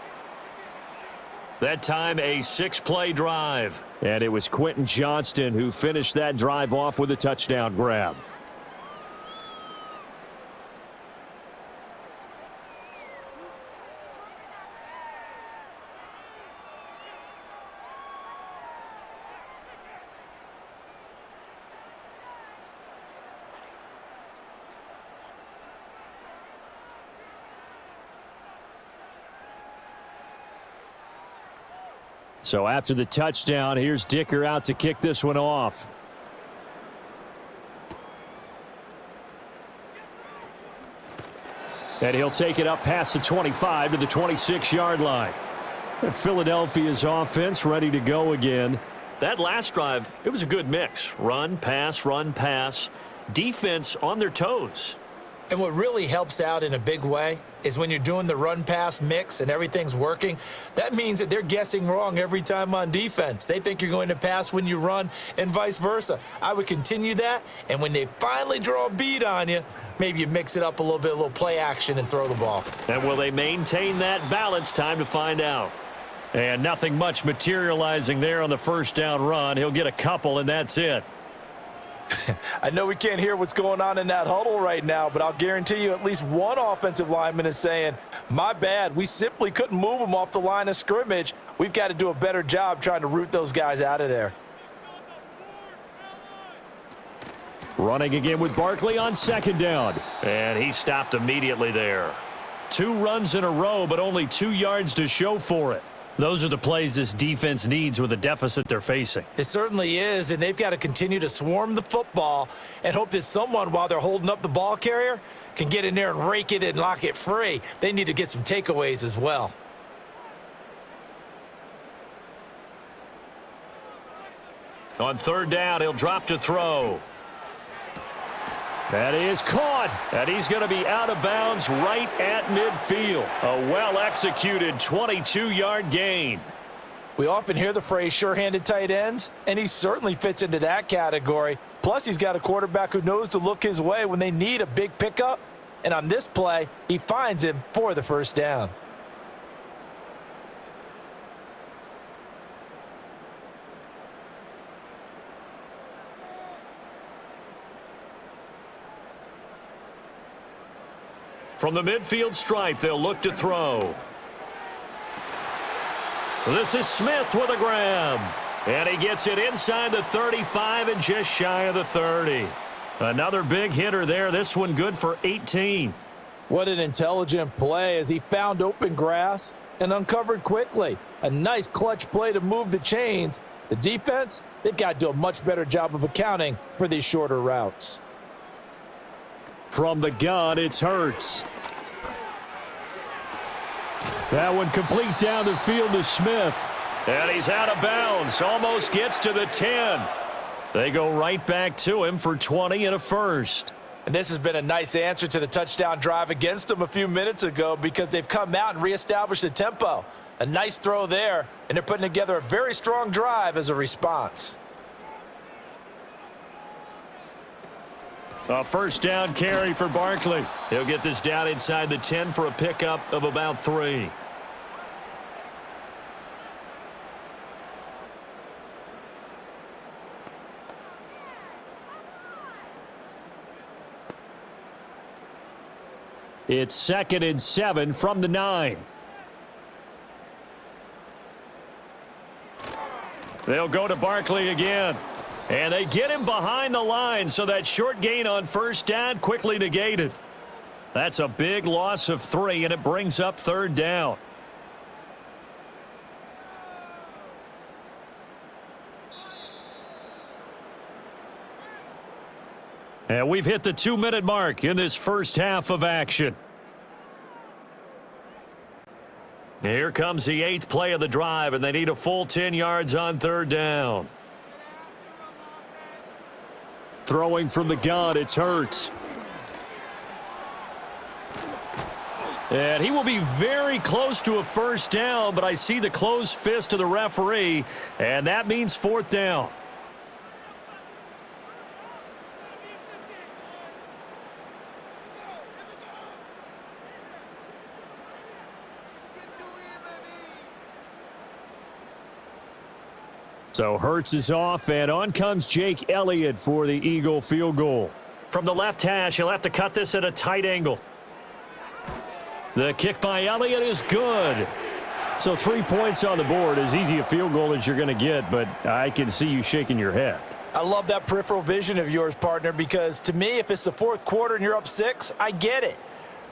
That time a 6-play drive. And it was Quentin Johnston who finished that drive off with a touchdown grab. So after the touchdown, here's Dicker out to kick this one off. And he'll take it up past the 25 to the 26-yard line. And Philadelphia's offense ready to go again. That last drive, it was a good mix. Run, pass, defense on their toes. And what really helps out in a big way is when you're doing the run-pass mix and everything's working, that means that they're guessing wrong every time on defense. They think you're going to pass when you run and vice versa. I would continue that, and when they finally draw a beat on you, maybe you mix it up a little bit, a little play action, and throw the ball. And will they maintain that balance? Time to find out. And nothing much materializing there on the first down run. He'll get a couple, and that's it. I know we can't hear what's going on in that huddle right now, but I'll guarantee you at least one offensive lineman is saying, my bad, we simply couldn't move them off the line of scrimmage. We've got to do a better job trying to root those guys out of there. Running again with Barkley on second down. And he stopped immediately there. 2 runs in a row, but only 2 yards to show for it. Those are the plays this defense needs with the deficit they're facing. It certainly is, and they've got to continue to swarm the football and hope that someone, while they're holding up the ball carrier, can get in there and rake it and lock it free. They need to get some takeaways as well. On 3rd down, he'll drop to throw. That is caught, and he's going to be out of bounds right at midfield. A well-executed 22-yard gain. We often hear the phrase sure-handed tight ends, and he certainly fits into that category. Plus, he's got a quarterback who knows to look his way when they need a big pickup. And on this play, he finds him for the 1st down. From the midfield stripe, they'll look to throw. This is Smith with a grab. And he gets it inside the 35 and just shy of the 30. Another big hitter there. This one good for 18. What an intelligent play as he found open grass and uncovered quickly. A nice clutch play to move the chains. The defense, they've got to do a much better job of accounting for these shorter routes. From the gun, it's Hurts. That one complete down the field to Smith. And he's out of bounds. Almost gets to the 10. They go right back to him for 20 and a first. And this has been a nice answer to the touchdown drive against them a few minutes ago because they've come out and reestablished the tempo. A nice throw there, and they're putting together a very strong drive as a response. A 1st down carry for Barkley. He'll get this down inside the 10 for a pickup of about 3. It's 2nd and 7 from the 9. They'll go to Barkley again. And they get him behind the line, so that short gain on 1st down quickly negated. That's a big loss of 3, and it brings up 3rd down. And we've hit the 2-minute mark in this first half of action. Here comes the 8th play of the drive, and they need a full 10 yards on 3rd down. Throwing from the gun, it's Hurts. And he will be very close to a 1st down, but I see the closed fist of the referee, and that means 4th down. So Hurts is off, and on comes Jake Elliott for the Eagle field goal. From the left hash, he'll have to cut this at a tight angle. The kick by Elliott is good. So 3 points on the board, as easy a field goal as you're going to get, but I can see you shaking your head. I love that peripheral vision of yours, partner, because to me, if it's the 4th quarter and you're up 6, I get it.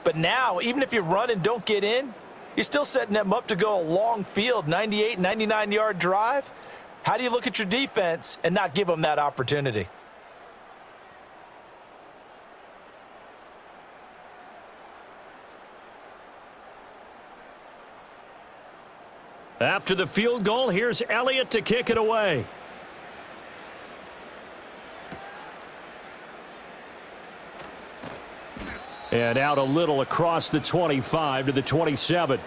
But now, even if you run and don't get in, you're still setting them up to go a long field, 98, 99-yard drive. How do you look at your defense and not give them that opportunity? After the field goal, here's Elliott to kick it away. And out a little across the 25 to the 27.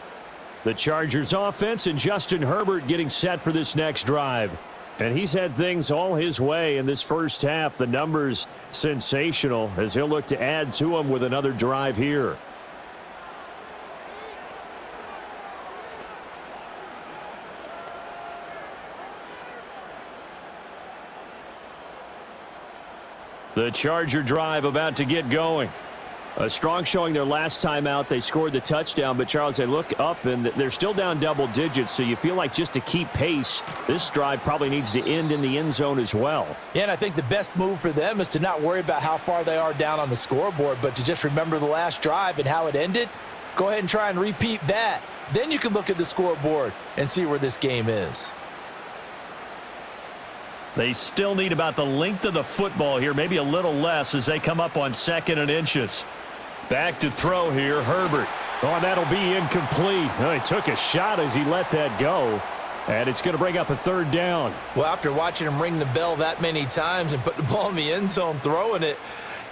The Chargers offense and Justin Herbert getting set for this next drive. And he's had things all his way in this first half. The numbers sensational as he'll look to add to them with another drive here. The Charger drive about to get going. A strong showing their last time out. They scored the touchdown, but Charles, they look up and they're still down double digits, so you feel like just to keep pace, this drive probably needs to end in the end zone as well. Yeah, and I think the best move for them is to not worry about how far they are down on the scoreboard, but to just remember the last drive and how it ended. Go ahead and try and repeat that. Then you can look at the scoreboard and see where this game is. They still need about the length of the football here, maybe a little less as they come up on 2nd and inches. Back to throw here, Herbert. Oh, and that'll be incomplete. Oh, he took a shot as he let that go. And it's going to bring up a 3rd down. Well, after watching him ring the bell that many times and put the ball in the end zone throwing it,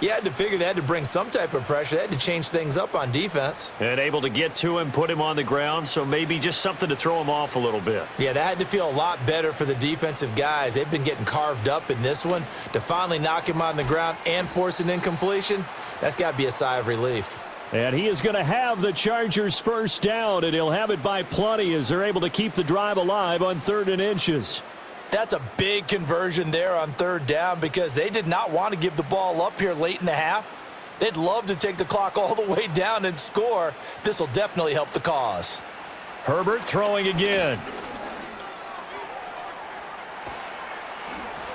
you had to figure they had to bring some type of pressure. They had to change things up on defense. And able to get to him, put him on the ground, so maybe just something to throw him off a little bit. Yeah, that had to feel a lot better for the defensive guys. They've been getting carved up in this one. To finally knock him on the ground and force an incompletion, that's got to be a sigh of relief. And he is going to have the Chargers' 1st down, and he'll have it by plenty as they're able to keep the drive alive on 3rd and inches. That's a big conversion there on 3rd down because they did not want to give the ball up here late in the half. They'd love to take the clock all the way down and score. This will definitely help the cause. Herbert throwing again.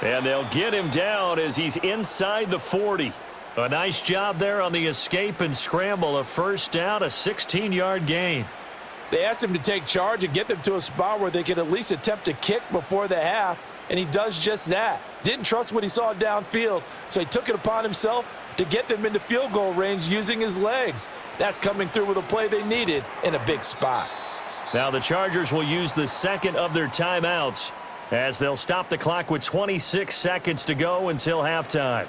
And they'll get him down as he's inside the 40. A nice job there on the escape and scramble. A 1st down, a 16-yard gain. They asked him to take charge and get them to a spot where they could at least attempt to kick before the half, and he does just that. Didn't trust what he saw downfield, so he took it upon himself to get them into field goal range using his legs. That's coming through with a play they needed in a big spot. Now the Chargers will use the 2nd of their timeouts as they'll stop the clock with 26 seconds to go until halftime.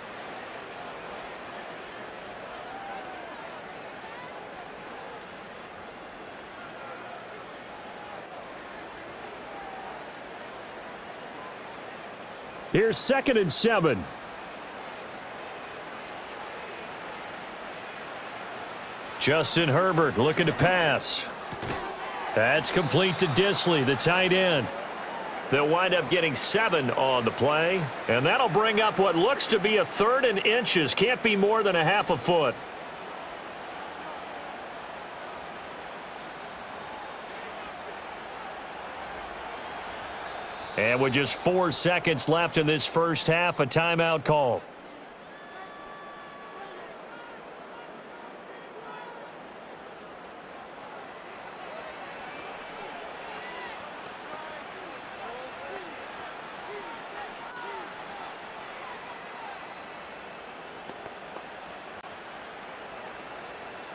Here's 2nd and 7. Justin Herbert looking to pass. That's complete to Disley, the tight end. They'll wind up getting 7 on the play, and that'll bring up what looks to be a 3rd and inches. Can't be more than a half a foot. And with just 4 seconds left in this 1st half, a timeout call.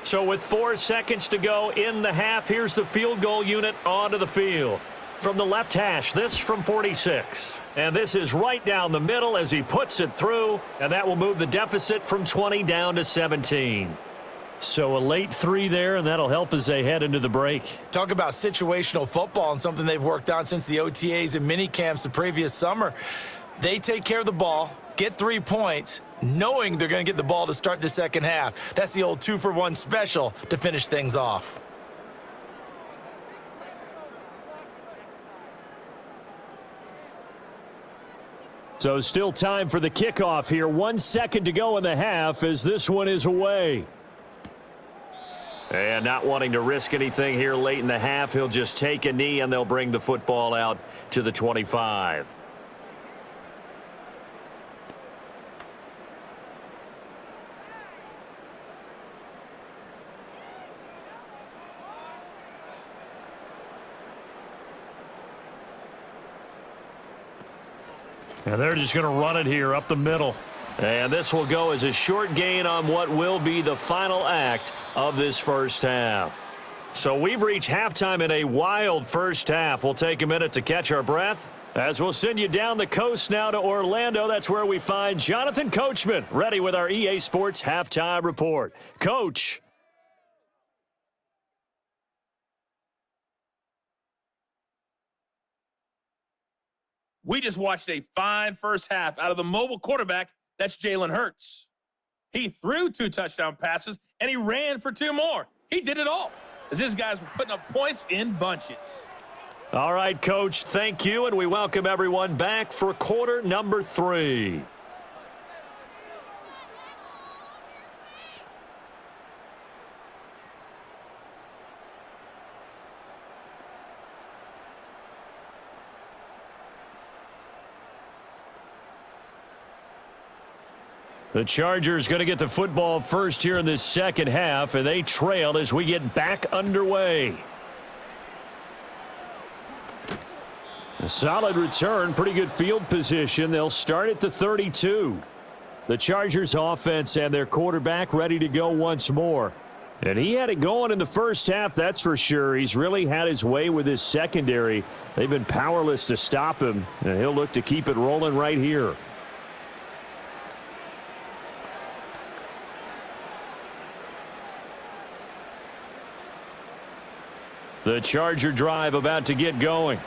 So with 4 seconds to go in the half, here's the field goal unit onto the field. From the left hash, this from 46. And this is right down the middle as he puts it through, and that will move the deficit from 20 down to 17. So a late 3 there, and that'll help as they head into the break. Talk about situational football and something they've worked on since the OTAs and mini camps the previous summer. They take care of the ball, get 3 points, knowing they're going to get the ball to start the 2nd half. That's the old 2-for-1 special to finish things off. So still time for the kickoff here. 1 second to go in the half as this one is away. And not wanting to risk anything here late in the half, he'll just take a knee and they'll bring the football out to the 25. And they're just going to run it here up the middle. And this will go as a short gain on what will be the final act of this 1st half. So we've reached halftime in a wild 1st half. We'll take a minute to catch our breath as we'll send you down the coast now to Orlando. That's where we find Jonathan Coachman ready with our EA Sports Halftime Report. Coach. We just watched a fine 1st half out of the mobile quarterback. That's Jalen Hurts. He threw 2 touchdown passes, and he ran for 2 more. He did it all, as his guys were putting up points in bunches. All right, Coach, thank you, and we welcome everyone back for quarter number 3. The Chargers going to get the football first here in this second half, and they trail as we get back underway. A solid return, pretty good field position. They'll start at the 32. The Chargers offense and their quarterback ready to go once more. And he had it going in the first half, that's for sure. He's really had his way with his secondary. They've been powerless to stop him, and he'll look to keep it rolling right here. The Charger drive about to get going.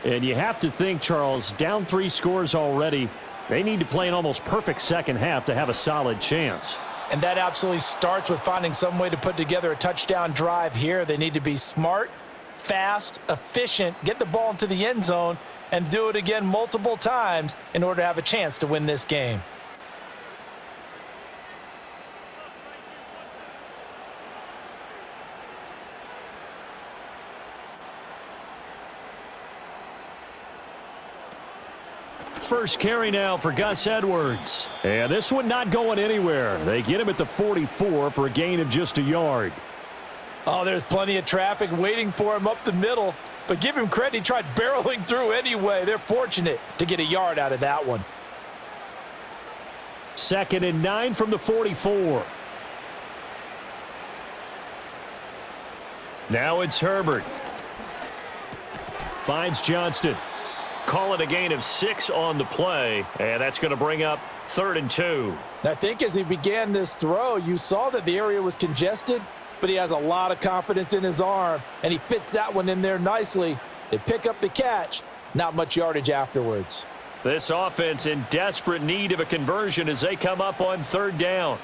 And you have to think, Charles, down 3 scores already. They need to play an almost perfect second half to have a solid chance. And that absolutely starts with finding some way to put together a touchdown drive here. They need to be smart, fast, efficient, get the ball into the end zone, and do it again multiple times in order to have a chance to win this game. First carry now for Gus Edwards. And this one not going anywhere. They get him at the 44 for a gain of just a yard. Oh, there's plenty of traffic waiting for him up the middle. But give him credit, he tried barreling through anyway. They're fortunate to get a yard out of that one. 2nd and 9 from the 44. Now it's Herbert. Finds Johnston. Call it a gain of 6 on the play, and that's going to bring up 3rd and 2. I think as he began this throw, you saw that the area was congested, but he has a lot of confidence in his arm, and he fits that one in there nicely. They pick up the catch, not much yardage afterwards. This offense in desperate need of a conversion as they come up on 3rd down.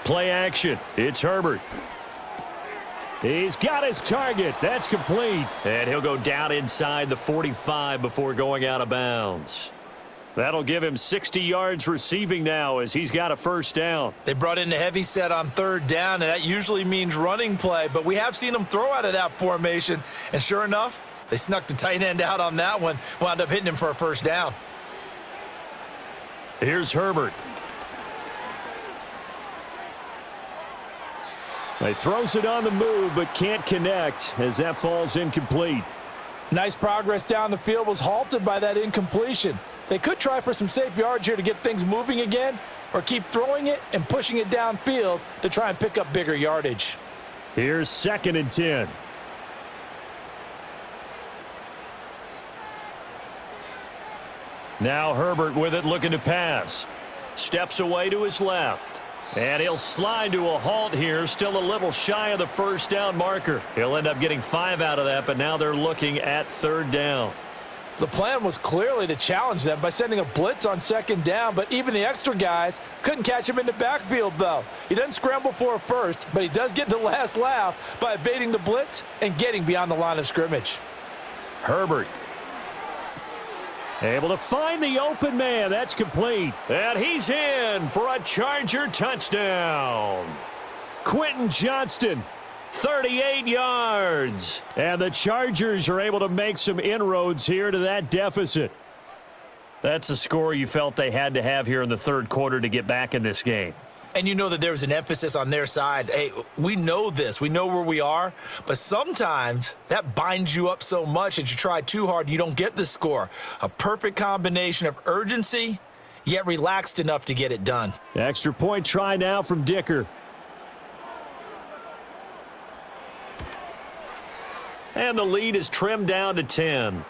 Play action. It's Herbert. He's got his target. That's complete. And he'll go down inside the 45 before going out of bounds. That'll give him 60 yards receiving now as he's got a first down. They brought in the heavy set on 3rd down, and that usually means running play, but we have seen them throw out of that formation. And sure enough, they snuck the tight end out on that one, wound up hitting him for a first down. Here's Herbert. He throws it on the move, but can't connect as that falls incomplete. Nice progress down the field, was halted by that incompletion. They could try for some safe yards here to get things moving again, or keep throwing it and pushing it downfield to try and pick up bigger yardage. Here's 2nd and 10. Now Herbert with it, looking to pass. Steps away to his left. And he'll slide to a halt here, still a little shy of the first down marker. He'll end up getting 5 out of that, but now they're looking at 3rd down. The plan was clearly to challenge them by sending a blitz on 2nd down, but even the extra guys couldn't catch him in the backfield, though. He doesn't scramble for a first, but he does get the last laugh by evading the blitz and getting beyond the line of scrimmage. Herbert. Able to find the open man. That's complete. And he's in for a Charger touchdown. Quentin Johnston, 38 yards. And the Chargers are able to make some inroads here to that deficit. That's a score you felt they had to have here in the 3rd quarter to get back in this game. And you know that there was an emphasis on their side. Hey, we know this. We know where we are. But sometimes that binds you up so much that you try too hard and you don't get the score. A perfect combination of urgency, yet relaxed enough to get it done. Extra point try now from Dicker. And the lead is trimmed down to 10.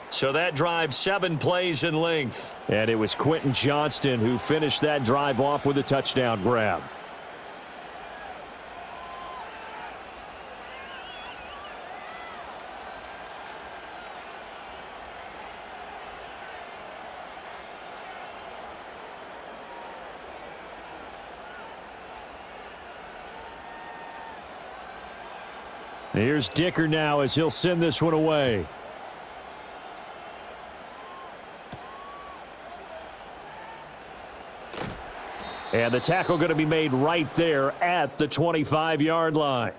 So that drive 7 plays in length. And it was Quentin Johnston who finished that drive off with a touchdown grab. Here's Dicker now as he'll send this one away. And the tackle going to be made right there at the 25-yard line.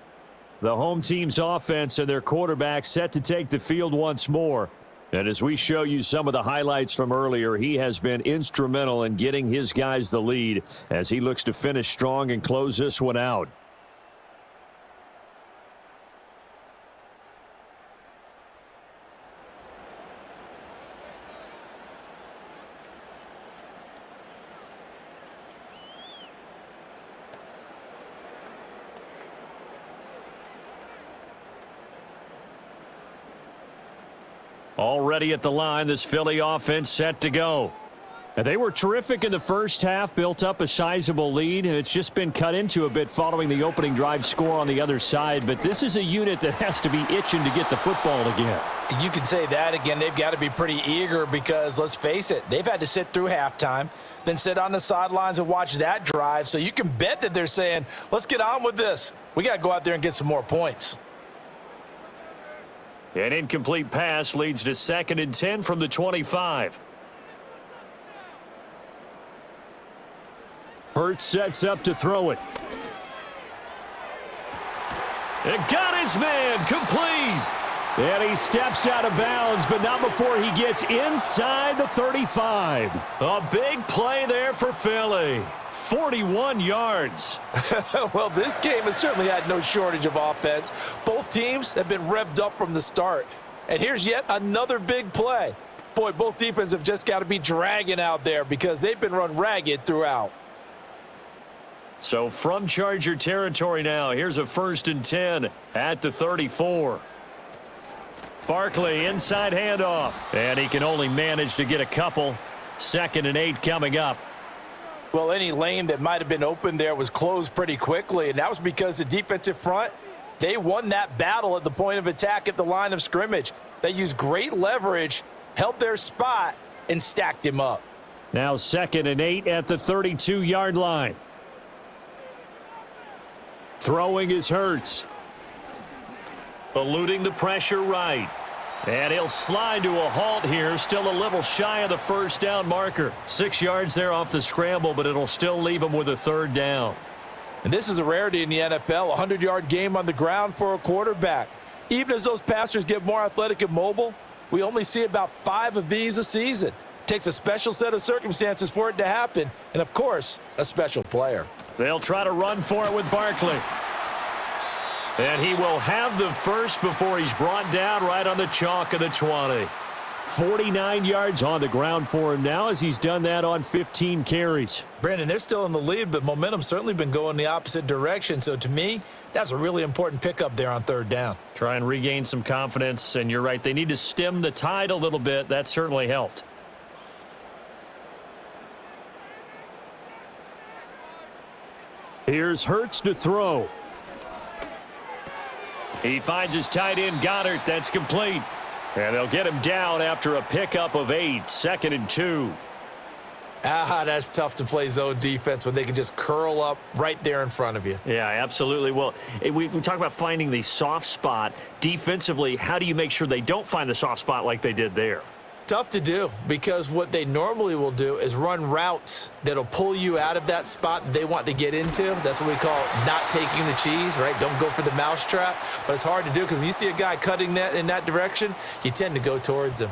The home team's offense and their quarterback set to take the field once more. And as we show you some of the highlights from earlier, he has been instrumental in getting his guys the lead as he looks to finish strong and close this one out. Already at the line, this Philly offense set to go. And they were terrific in the first half, built up a sizable lead, and it's just been cut into a bit following the opening drive score on the other side. But this is a unit that has to be itching to get the football again. You can say that again. They've got to be pretty eager because, let's face it, they've had to sit through halftime, then sit on the sidelines and watch that drive. So you can bet that they're saying, let's get on with this. We got to go out there and get some more points. An incomplete pass leads to 2nd and 10 from the 25. Hurts sets up to throw it. And got his man complete. And he steps out of bounds, but not before he gets inside the 35. A big play there for Philly. 41 yards. Well, this game has certainly had no shortage of offense. Both teams have been revved up from the start. And here's yet another big play. Boy, both defenses have just got to be dragging out there because they've been run ragged throughout. So from Charger territory now, here's a 1st and 10 at the 34. Barkley inside handoff. And he can only manage to get a couple. 2nd and 8 coming up. Well, any lane that might have been open there was closed pretty quickly, and that was because the defensive front, they won that battle at the point of attack at the line of scrimmage. They used great leverage, held their spot, and stacked him up. Now 2nd and 8 at the 32-yard line. Throwing is Hurts. Eluding the pressure right. And he'll slide to a halt here, still a little shy of the 1st down marker. 6 yards there off the scramble, but it'll still leave him with a 3rd down. And this is a rarity in the NFL, a 100-yard game on the ground for a quarterback. Even as those passers get more athletic and mobile, we only see about 5 of these a season. Takes a special set of circumstances for it to happen, and of course, a special player. They'll try to run for it with Barkley. And he will have the first before he's brought down right on the chalk of the 20. 49 yards on the ground for him now as he's done that on 15 carries. Brandon, they're still in the lead, but momentum's certainly been going the opposite direction. So to me, that's a really important pickup there on 3rd down. Try and regain some confidence, and you're right, they need to stem the tide a little bit. That certainly helped. Here's Hurts to throw. He finds his tight end, Goddard. That's complete. And they'll get him down after a pickup of 8. 2nd and 2. That's tough to play zone defense when they can just curl up right there in front of you. Yeah, absolutely. Well, we talk about finding the soft spot. Defensively, how do you make sure they don't find the soft spot like they did there? Tough to do because what they normally will do is run routes that'll pull you out of that spot that they want to get into. That's what we call not taking the cheese, right? Don't go for the mousetrap. But it's hard to do because when you see a guy cutting that in that direction, you tend to go towards him.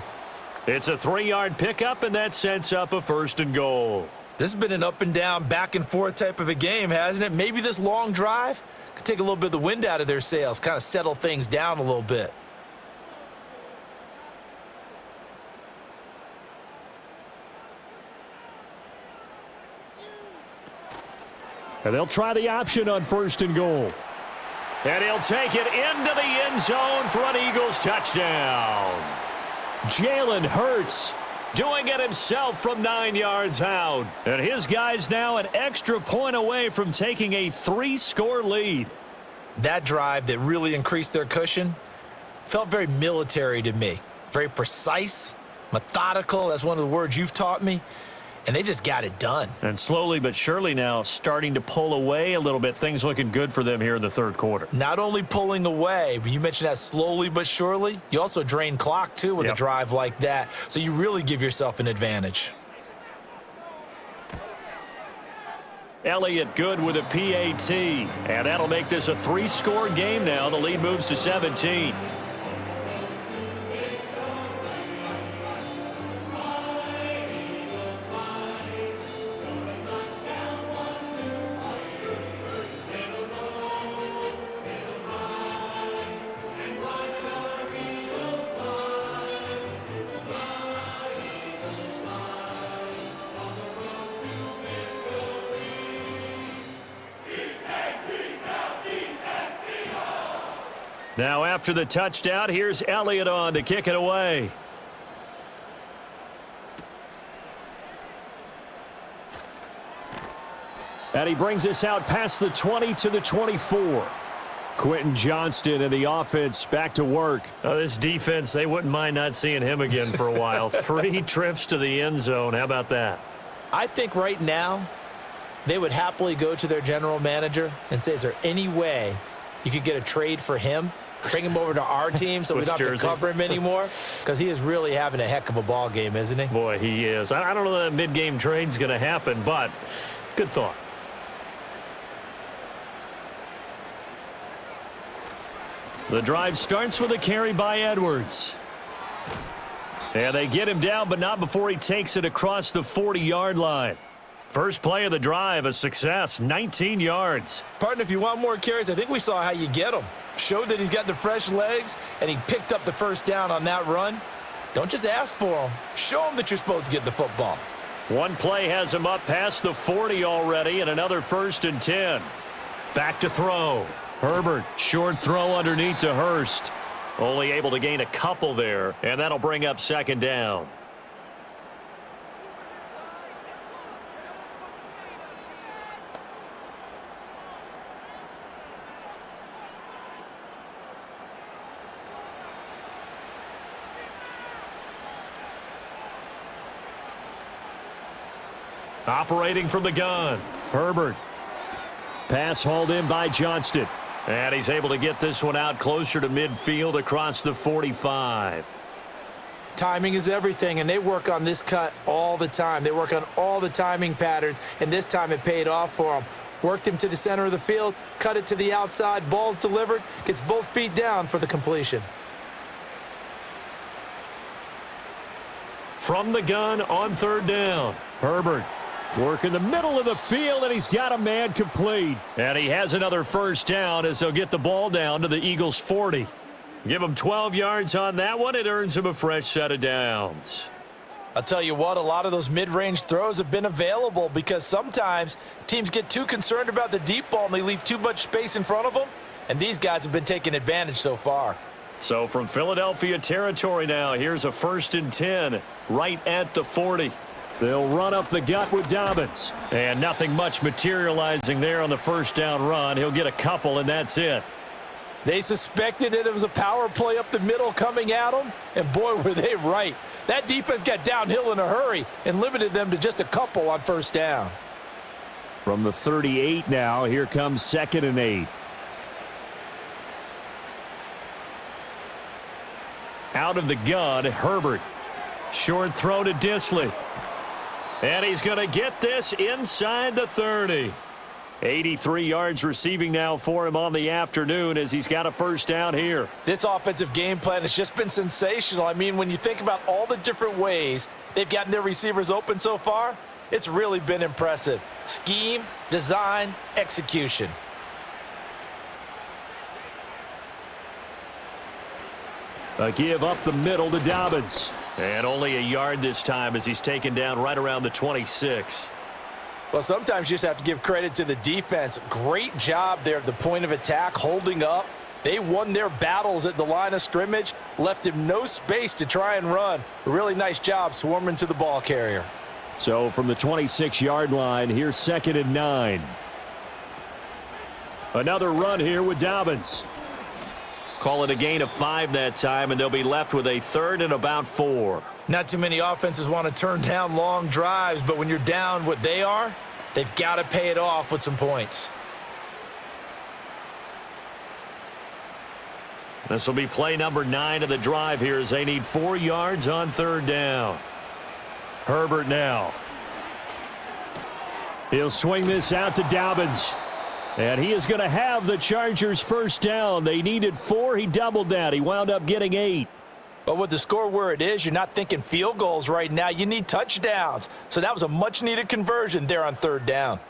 It's a 3-yard pickup, and that sets up a 1st and goal. This has been an up and down, back and forth type of a game, hasn't it? Maybe this long drive could take a little bit of the wind out of their sails, kind of settle things down a little bit. And they'll try the option on 1st and goal. And he'll take it into the end zone for an Eagles touchdown. Jalen Hurts doing it himself from 9 yards out. And his guys now an extra point away from taking a 3-score lead. That drive that really increased their cushion felt very military to me. Very precise, methodical. That's one of the words you've taught me. And they just got it done. And slowly but surely now starting to pull away a little bit. Things looking good for them here in the 3rd quarter. Not only pulling away, but you mentioned that slowly but surely. You also drain clock, too, with a drive like that. So you really give yourself an advantage. Elliott good with a PAT. And that'll make this a 3-score game now. The lead moves to 17. Now after the touchdown, here's Elliott on to kick it away. And he brings us out past the 20 to the 24. Quentin Johnston and the offense back to work. This defense, they wouldn't mind not seeing him again for a while. 3 trips to the end zone. How about that? I think right now they would happily go to their general manager and say, is there any way you could get a trade for him? Bring him over to our team so we don't have to cover him anymore? Because he is really having a heck of a ball game, isn't he? Boy, he is. I don't know that mid-game trade's going to happen, but good thought. The drive starts with a carry by Edwards. And they get him down, but not before he takes it across the 40-yard line. First play of the drive, a success, 19 yards. Partner, if you want more carries, I think we saw how you get them. Showed that he's got the fresh legs, and he picked up the first down on that run. Don't just ask for him. Show him that you're supposed to get the football. One play has him up past the 40 already, and another 1st and 10. Back to throw. Herbert, short throw underneath to Hurst. Only able to gain a couple there, and that'll bring up 2nd down. Operating from the gun, Herbert. Pass hauled in by Johnston. And he's able to get this one out closer to midfield across the 45. Timing is everything, and they work on this cut all the time. They work on all the timing patterns, and this time it paid off for them. Worked him to the center of the field, cut it to the outside, ball's delivered, gets both feet down for the completion. From the gun on 3rd down, Herbert. Work in the middle of the field, and he's got a man complete. And he has another 1st down as they'll get the ball down to the Eagles' 40. Give him 12 yards on that one. It earns him a fresh set of downs. I'll tell you what, a lot of those mid-range throws have been available because sometimes teams get too concerned about the deep ball and they leave too much space in front of them, and these guys have been taking advantage so far. So from Philadelphia territory now, here's a 1st and 10 right at the 40. They'll run up the gut with Dobbins. And nothing much materializing there on the 1st down run. He'll get a couple, and that's it. They suspected it was a power play up the middle coming at them, and boy, were they right. That defense got downhill in a hurry and limited them to just a couple on 1st down. From the 38 now, here comes 2nd and 8. Out of the gun, Herbert. Short throw to Disley. And he's going to get this inside the 30. 83 yards receiving now for him on the afternoon as he's got a 1st down here. This offensive game plan has just been sensational. I mean, when you think about all the different ways they've gotten their receivers open so far, it's really been impressive. Scheme, design, execution. A give up the middle to Dobbins. And only a yard this time as he's taken down right around the 26. Well, sometimes you just have to give credit to the defense. Great job there at the point of attack, holding up. They won their battles at the line of scrimmage, left him no space to try and run. A really nice job swarming to the ball carrier. So from the 26-yard line, here's 2nd and 9. Another run here with Dobbins. Call it a gain of 5 that time, and they'll be left with a 3rd and about 4. Not too many offenses want to turn down long drives, but when you're down what they are, they've got to pay it off with some points. This will be play number 9 of the drive here as they need 4 yards on 3rd down. Herbert now. He'll swing this out to Dobbins. And he is going to have the Chargers' 1st down. They needed 4. He doubled that. He wound up getting 8. But with the score where it is, you're not thinking field goals right now. You need touchdowns. So that was a much-needed conversion there on 3rd down.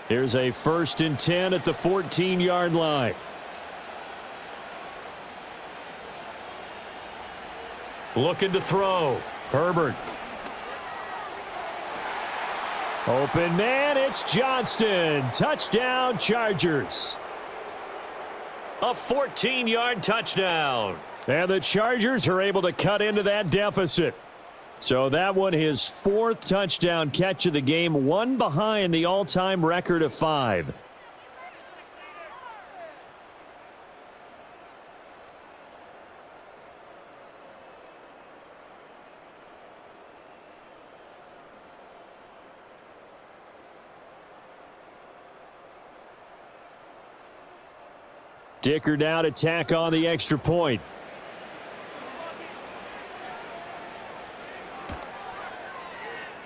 Here's a 1st and 10 at the 14-yard line. Looking to throw. Herbert. Open man, it's Johnston. Touchdown, Chargers. A 14-yard touchdown. And the Chargers are able to cut into that deficit. So that one, his 4th touchdown catch of the game, one behind the all-time record of 5. Dicker now to tack on the extra point.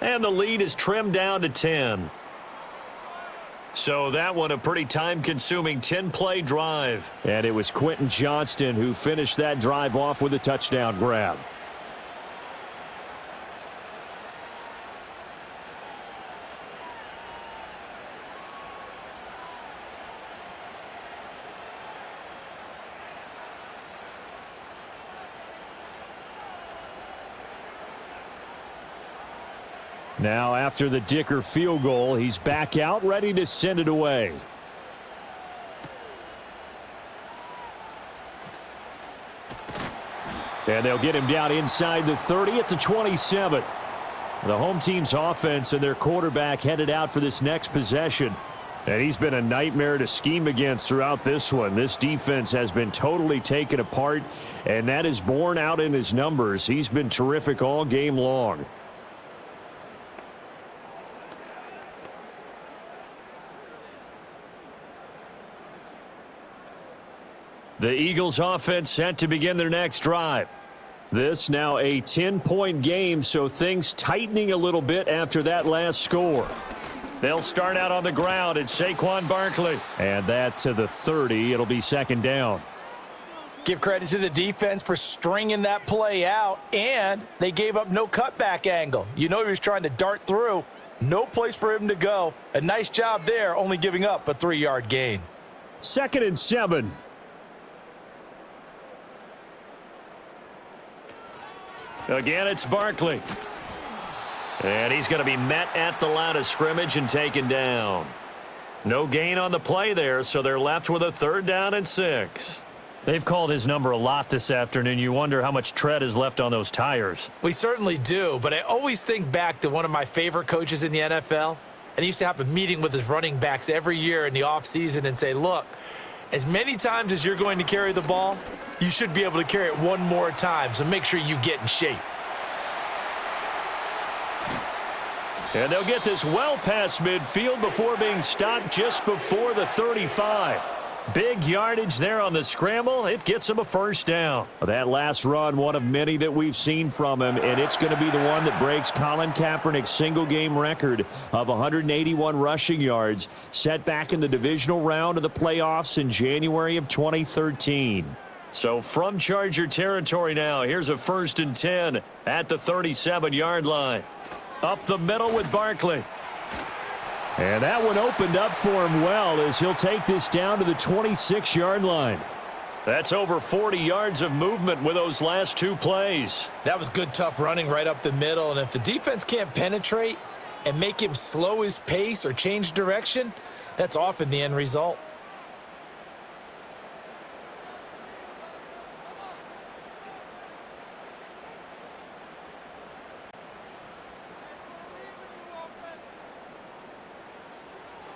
And the lead is trimmed down to 10. So that one a pretty time-consuming 10-play drive. And it was Quentin Johnston who finished that drive off with a touchdown grab. Now, after the Dicker field goal, he's back out, ready to send it away. And they'll get him down inside the 30 at the 27. The home team's offense and their quarterback headed out for this next possession. And he's been a nightmare to scheme against throughout this one. This defense has been totally taken apart, and that is borne out in his numbers. He's been terrific all game long. The Eagles offense set to begin their next drive. This now a 10-point game, so things tightening a little bit after that last score. They'll start out on the ground. It's Saquon Barkley. And that to the 30. It'll be 2nd down. Give credit to the defense for stringing that play out, and they gave up no cutback angle. You know he was trying to dart through. No place for him to go. A nice job there, only giving up a 3-yard gain. 2nd and 7. Again, it's Barkley. And he's going to be met at the line of scrimmage and taken down. No gain on the play there, so they're left with a 3rd down and 6. They've called his number a lot this afternoon. You wonder how much tread is left on those tires. We certainly do, but I always think back to one of my favorite coaches in the NFL. And he used to have a meeting with his running backs every year in the offseason and say, look, as many times as you're going to carry the ball, you should be able to carry it one more time, so make sure you get in shape. And they'll get this well past midfield before being stopped just before the 35. Big yardage there on the scramble. It gets him a 1st down. That last run, one of many that we've seen from him, and it's going to be the one that breaks Colin Kaepernick's single-game record of 181 rushing yards, set back in the divisional round of the playoffs in January of 2013. So from Charger territory now, here's a 1st and 10 at the 37-yard line. Up the middle with Barkley. And that one opened up for him well as he'll take this down to the 26-yard line. That's over 40 yards of movement with those last 2 plays. That was good, tough running right up the middle. And if the defense can't penetrate and make him slow his pace or change direction, that's often the end result.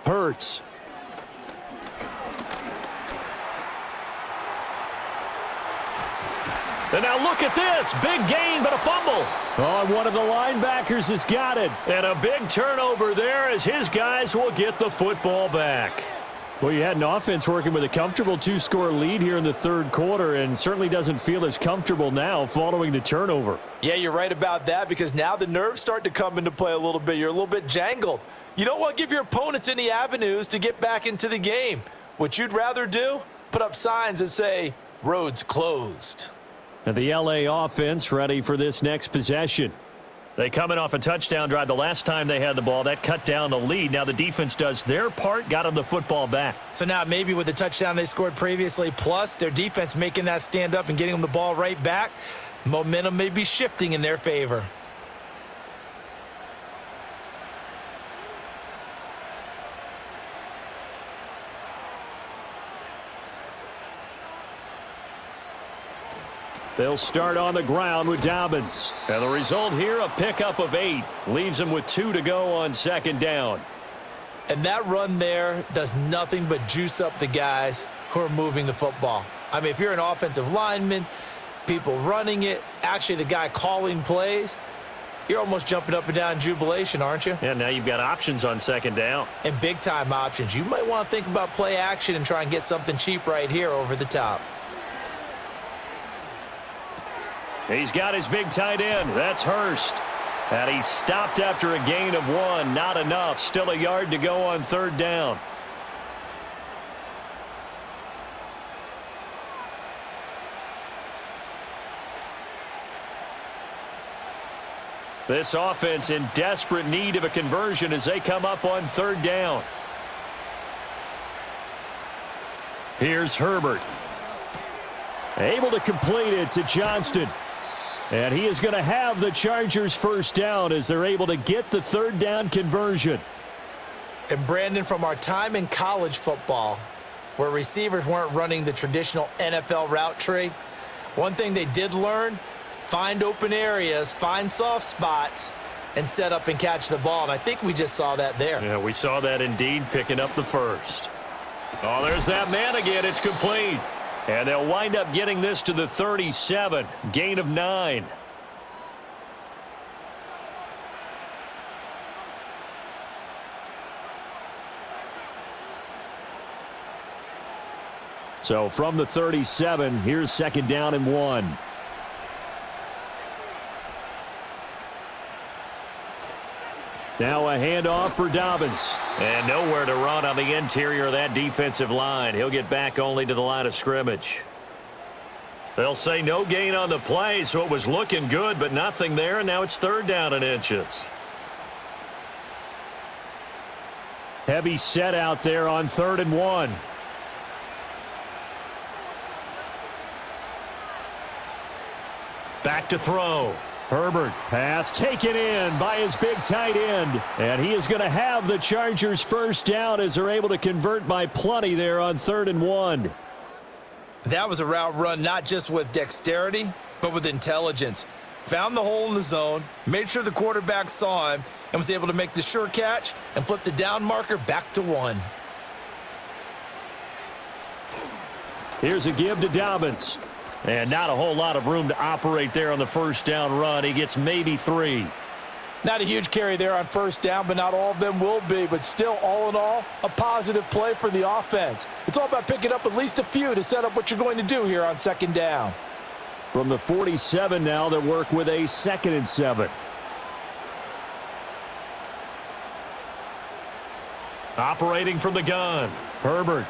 Hurts. And now look at this. Big gain, but a fumble. Oh, one of the linebackers has got it. And a big turnover there as his guys will get the football back. Well, you had an offense working with a comfortable 2-score lead here in the 3rd quarter and certainly doesn't feel as comfortable now following the turnover. Yeah, you're right about that because now the nerves start to come into play a little bit. You're a little bit jangled. You don't want to give your opponents any avenues to get back into the game. What you'd rather do, put up signs that say, roads closed. And the LA offense ready for this next possession. They come in off a touchdown drive the last time they had the ball. That cut down the lead. Now the defense does their part, got them the football back. So now maybe with the touchdown they scored previously, plus their defense making that stand up and getting them the ball right back, Momentum may be shifting in their favor. They'll start on the ground with Dobbins. And the result here, a pickup of 8. Leaves them with 2 to go on second down. And that run there does nothing but juice up the guys who are moving the football. I mean, if you're an offensive lineman, people running it, actually the guy calling plays, you're almost jumping up and down in jubilation, aren't you? Yeah, now you've got options on second down. And big-time options. You might want to think about play action and try and get something cheap right here over the top. He's got his big tight end. That's Hurst. And he's stopped after a gain of 1. Not enough. Still a yard to go on third down. This offense in desperate need of a conversion as they come up on third down. Here's Herbert. Able to complete it to Johnston. And he is going to have the Chargers first down as they're able to get the third down conversion. And Brandon, from our time in college football, where receivers weren't running the traditional NFL route tree, one thing they did learn, find open areas, find soft spots, and set up and catch the ball. And I think we just saw that there. Yeah, we saw that indeed, picking up the first. Oh, there's that man again. It's complete. And they'll wind up getting this to the 37. Gain of 9. So from the 37, here's second down and 1. Now a handoff for Dobbins. And nowhere to run on the interior of that defensive line. He'll get back only to the line of scrimmage. They'll say no gain on the play, so it was looking good, but nothing there, and now it's third down and inches. Heavy set out there on 3rd and 1. Back to throw. Herbert, pass taken in by his big tight end. And he is going to have the Chargers first down as they're able to convert by plenty there on 3rd and 1. That was a route run not just with dexterity, but with intelligence. Found the hole in the zone, made sure the quarterback saw him, and was able to make the sure catch and flip the down marker back to 1. Here's a give to Dobbins. And not a whole lot of room to operate there on the first down run. He gets maybe 3. Not a huge carry there on first down, but not all of them will be. But still, all in all, a positive play for the offense. It's all about picking up at least a few to set up what you're going to do here on second down. From the 47 now, they work with a 2nd and 7. Operating from the gun, Herbert.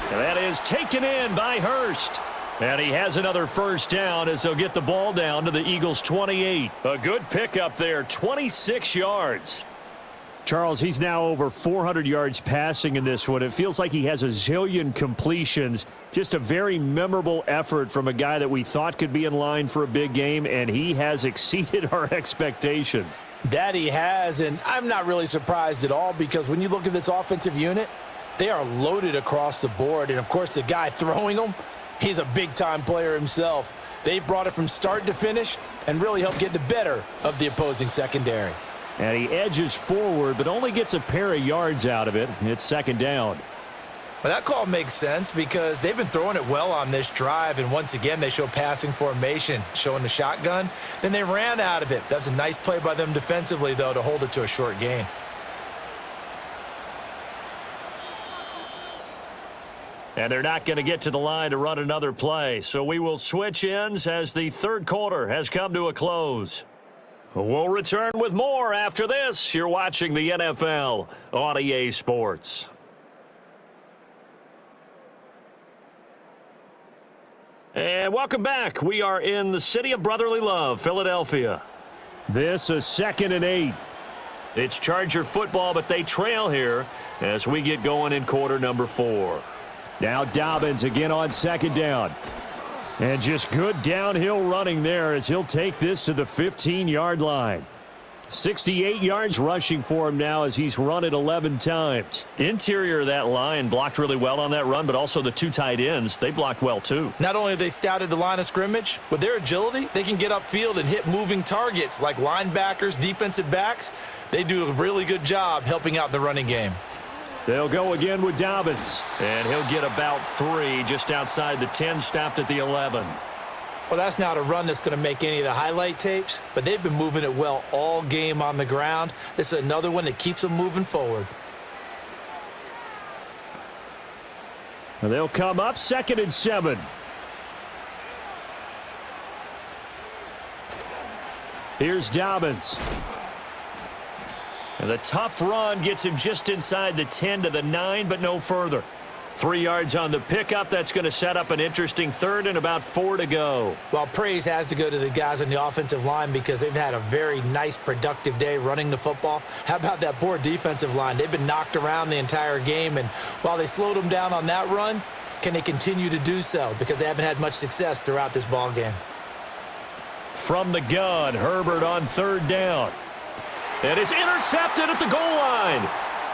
And that is taken in by Hurst. And he has another first down as they'll get the ball down to the Eagles' 28. A good pickup there, 26 yards. Charles, he's now over 400 yards passing in this one. It feels like he has a zillion completions. Just a very memorable effort from a guy that we thought could be in line for a big game, and he has exceeded our expectations. That he has, and I'm not really surprised at all because when you look at this offensive unit, they are loaded across the board. And, of course, the guy throwing them, he's a big-time player himself. They brought it from start to finish and really helped get the better of the opposing secondary. And he edges forward, but only gets a pair of yards out of it. It's second down. But that call makes sense because they've been throwing it well on this drive, and once again, they show passing formation, showing the shotgun. Then they ran out of it. That's a nice play by them defensively, though, to hold it to a short gain. And they're not going to get to the line to run another play. So we will switch ends as the third quarter has come to a close. We'll return with more after this. You're watching the NFL on EA Sports. And welcome back. We are in the city of brotherly love, Philadelphia. This is 2nd and 8. It's Charger football, but they trail here as we get going in quarter number 4. Now Dobbins again on second down. And just good downhill running there as he'll take this to the 15-yard line. 68 yards rushing for him now as he's run it 11 times. Interior of that line blocked really well on that run, but also the two tight ends, they blocked well too. Not only have they scouted the line of scrimmage, with their agility, they can get upfield and hit moving targets like linebackers, defensive backs. They do a really good job helping out the running game. They'll go again with Dobbins, and he'll get about 3 just outside the 10, stopped at the 11. Well, that's not a run that's going to make any of the highlight tapes, but they've been moving it well all game on the ground. This is another one that keeps them moving forward. And they'll come up 2nd and 7. Here's Dobbins. And the tough run gets him just inside the 10 to the 9, but no further. 3 yards on the pickup. That's going to set up an interesting 3rd and about 4 to go. Well, praise has to go to the guys on the offensive line because they've had a very nice, productive day running the football. How about that poor defensive line? They've been knocked around the entire game, and while they slowed them down on that run, can they continue to do so? Because they haven't had much success throughout this ball game. From the gun, Herbert on 3rd down. And it's intercepted at the goal line.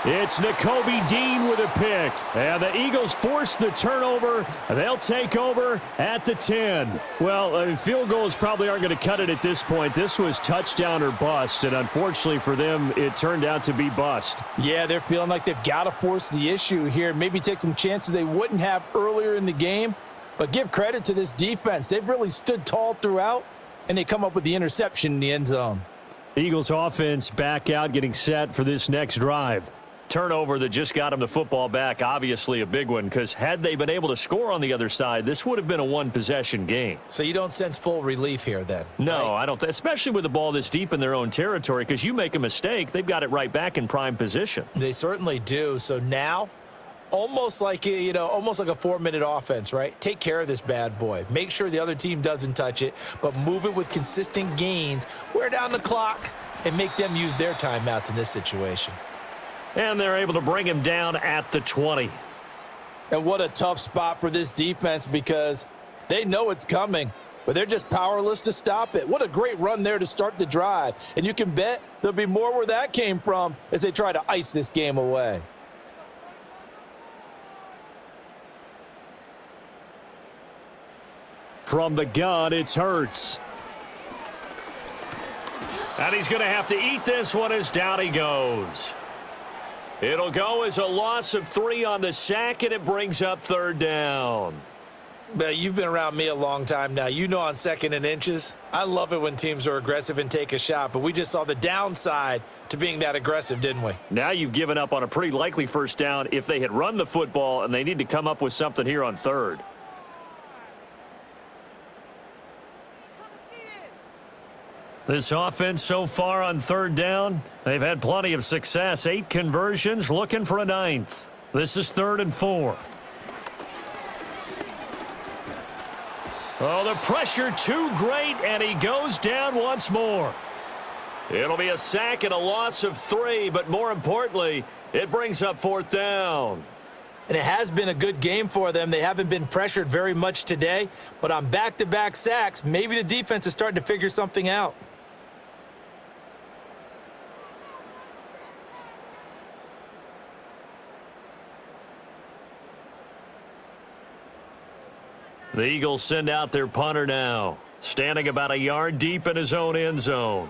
It's Nakobe Dean with a pick. And the Eagles force the turnover. They'll take over at the 10. Well, field goals probably aren't going to cut it at this point. This was touchdown or bust, and unfortunately for them, it turned out to be bust. Yeah, they're feeling like they've got to force the issue here. Maybe take some chances they wouldn't have earlier in the game. But give credit to this defense. They've really stood tall throughout, and they come up with the interception in the end zone. Eagles offense back out, getting set for this next drive. Turnover that just got them the football back, obviously a big one, because had they been able to score on the other side, this would have been a one-possession game. So you don't sense full relief here then? No, right? I don't, especially with the ball this deep in their own territory, because you make a mistake, they've got it right back in prime position. They certainly do. So now, almost like a 4-minute offense, right? Take care of this bad boy. Make sure the other team doesn't touch it, but move it with consistent gains. Wear down the clock and make them use their timeouts in this situation. And they're able to bring him down at the 20. And what a tough spot for this defense because they know it's coming, but they're just powerless to stop it. What a great run there to start the drive. And you can bet there'll be more where that came from as they try to ice this game away. From the gun, it's Hurts. And he's going to have to eat this one as down he goes. It'll go as a loss of 3 on the sack, and it brings up 3rd down. But you've been around me a long time now. You know on 2nd and inches, I love it when teams are aggressive and take a shot, but we just saw the downside to being that aggressive, didn't we? Now you've given up on a pretty likely 1st down if they had run the football, and they need to come up with something here on 3rd. This offense so far on 3rd down, they've had plenty of success. 8 conversions, looking for a 9th. This is 3rd and 4. Oh, the pressure too great, and he goes down once more. It'll be a sack and a loss of 3, but more importantly, it brings up 4th down. And it has been a good game for them. They haven't been pressured very much today, but on back-to-back sacks, maybe the defense is starting to figure something out. The Eagles send out their punter now, standing about a yard deep in his own end zone.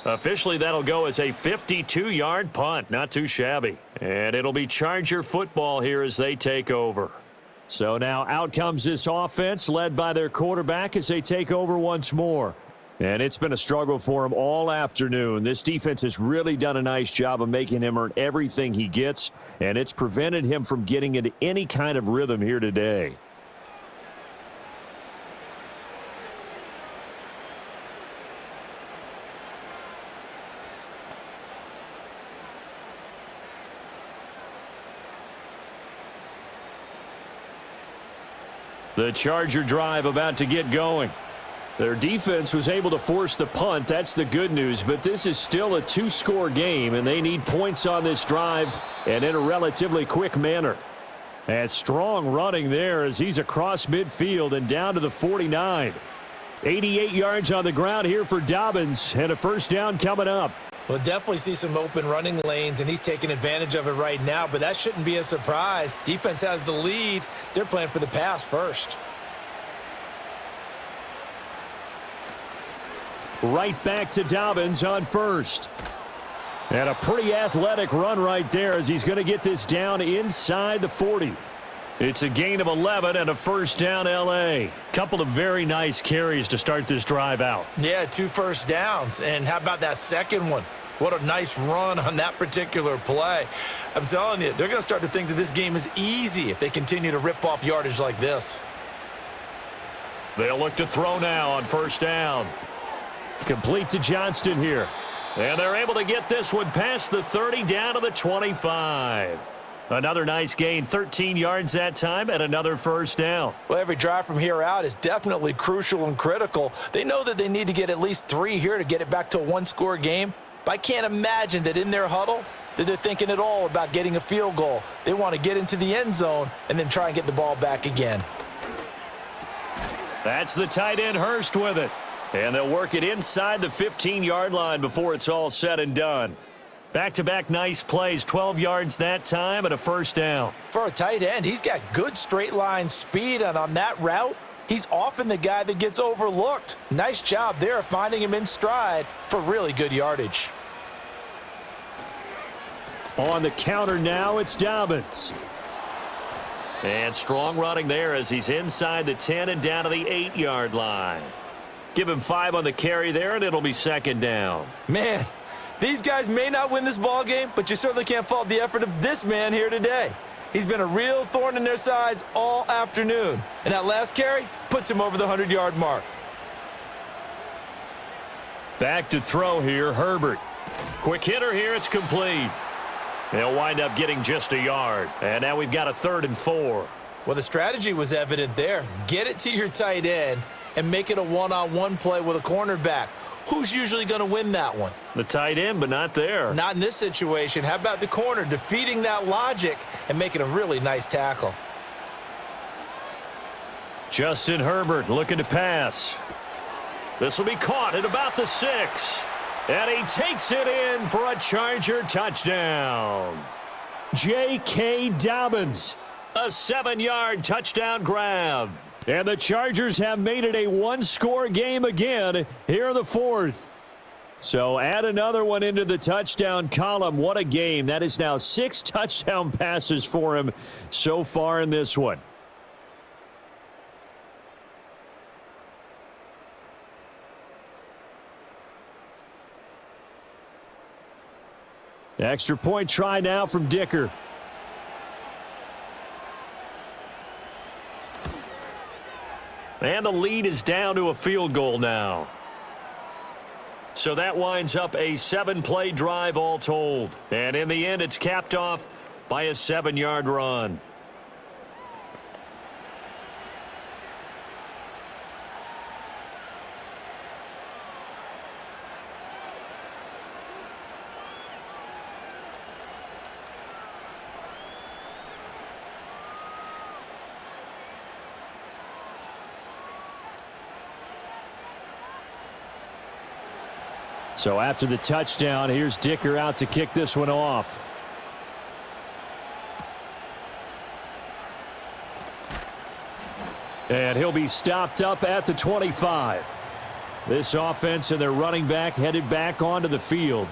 Officially, that'll go as a 52-yard punt. Not too shabby. And it'll be Charger football here as they take over. So now out comes this offense, led by their quarterback as they take over once more. And it's been a struggle for him all afternoon. This defense has really done a nice job of making him earn everything he gets, and it's prevented him from getting into any kind of rhythm here today. The Charger drive about to get going. Their defense was able to force the punt. That's the good news. But this is still a two-score game, and they need points on this drive and in a relatively quick manner. And strong running there as he's across midfield and down to the 49. 88 yards on the ground here for Dobbins, and a first down coming up. We'll definitely see some open running lanes, and he's taking advantage of it right now, but that shouldn't be a surprise. Defense has the lead. They're playing for the pass first. Right back to Dobbins on first. And a pretty athletic run right there as he's going to get this down inside the 40. It's a gain of 11 and a first down L.A. Couple of very nice carries to start this drive out. Yeah, 2 first downs. And how about that second one? What a nice run on that particular play. I'm telling you, they're going to start to think that this game is easy if they continue to rip off yardage like this. They'll look to throw now on first down. Complete to Johnston here. And they're able to get this one past the 30 down to the 25. Another nice gain, 13 yards that time, and another first down. Well, every drive from here out is definitely crucial and critical. They know that they need to get at least 3 here to get it back to a one-score game. But I can't imagine that in their huddle that they're thinking at all about getting a field goal. They want to get into the end zone and then try and get the ball back again. That's the tight end Hurst with it. And they'll work it inside the 15-yard line before it's all said and done. Back-to-back nice plays, 12 yards that time and a first down. For a tight end, he's got good straight-line speed, and on that route, he's often the guy that gets overlooked. Nice job there of finding him in stride for really good yardage. On the counter now, it's Dobbins. And strong running there as he's inside the 10 and down to the 8-yard line. Give him 5 on the carry there, and it'll be second down. Man, these guys may not win this ball game, but you certainly can't fault the effort of this man here today. He's been a real thorn in their sides all afternoon, and that last carry puts him over the 100-yard mark. Back to throw here, Herbert. Quick hitter here, it's complete. They'll wind up getting just a yard, and now we've got a 3rd and 4. Well, the strategy was evident there. Get it to your tight end and make it a one-on-one play with a cornerback. Who's usually going to win that one? The tight end, but not there. Not in this situation. How about the corner defeating that logic and making a really nice tackle? Justin Herbert looking to pass. This will be caught at about the 6. And he takes it in for a Charger touchdown. J.K. Dobbins, a 7-yard touchdown grab. And the Chargers have made it a one-score game again here in the 4th. So add another one into the touchdown column. What a game. That is now 6 touchdown passes for him so far in this one. Extra point try now from Dicker. And the lead is down to a field goal now. So that winds up a 7-play drive all told. And in the end, it's capped off by a 7-yard run. So after the touchdown, here's Dicker out to kick this one off. And he'll be stopped up at the 25. This offense and their running back headed back onto the field.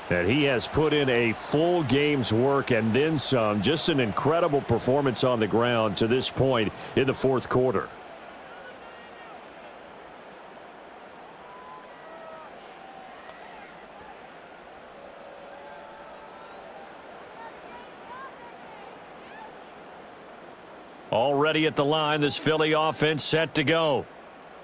And he has put in a full game's work and then some. Just an incredible performance on the ground to this point in the 4th quarter. Already at the line, this Philly offense set to go.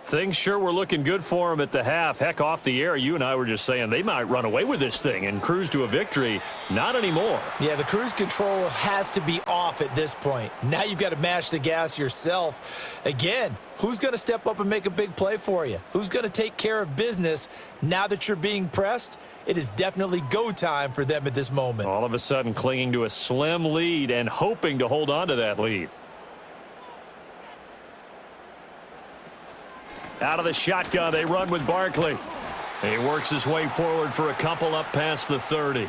Things sure were looking good for him at the half. Heck, off the air, you and I were just saying they might run away with this thing and cruise to a victory. Not anymore. Yeah, the cruise control has to be off at this point. Now you've got to mash the gas yourself. Again, who's going to step up and make a big play for you? Who's going to take care of business now that you're being pressed? It is definitely go time for them at this moment. All of a sudden clinging to a slim lead and hoping to hold on to that lead. Out of the shotgun, they run with Barkley. He works his way forward for a couple up past the 30.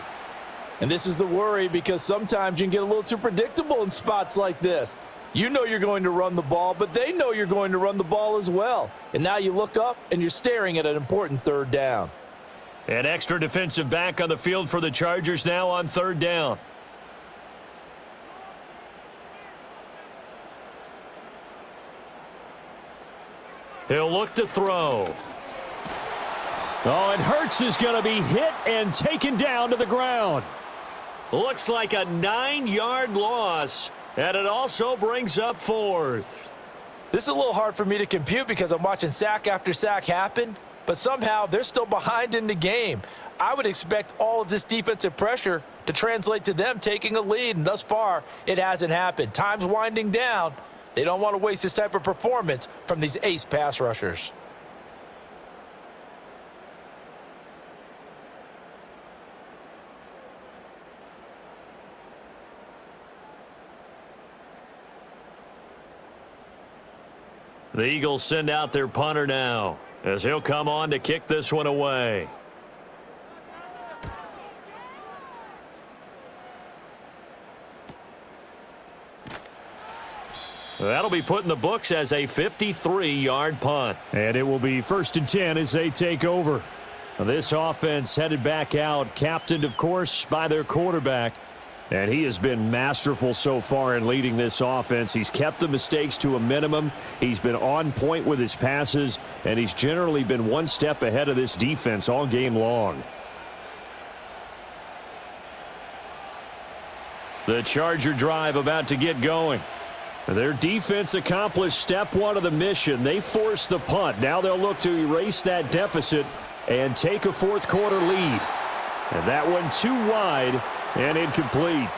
And this is the worry, because sometimes you can get a little too predictable in spots like this. You know you're going to run the ball, but they know you're going to run the ball as well. And now you look up and you're staring at an important third down. An extra defensive back on the field for the Chargers now on third down. He'll look to throw. Oh, and Hurts is going to be hit and taken down to the ground. Looks like a 9-yard loss, and it also brings up fourth. This is a little hard for me to compute because I'm watching sack after sack happen, but somehow they're still behind in the game. I would expect all of this defensive pressure to translate to them taking a lead, and thus far, it hasn't happened. Time's winding down. They don't want to waste this type of performance from these ace pass rushers. The Eagles send out their punter now, as he'll come on to kick this one away. That'll be put in the books as a 53-yard punt. And it will be 1st and 10 as they take over. This offense headed back out, captained, of course, by their quarterback. And he has been masterful so far in leading this offense. He's kept the mistakes to a minimum. He's been on point with his passes, and he's generally been one step ahead of this defense all game long. The Charger drive about to get going. Their defense accomplished step one of the mission. They forced the punt. Now they'll look to erase that deficit and take a fourth-quarter lead. And that one too wide and incomplete.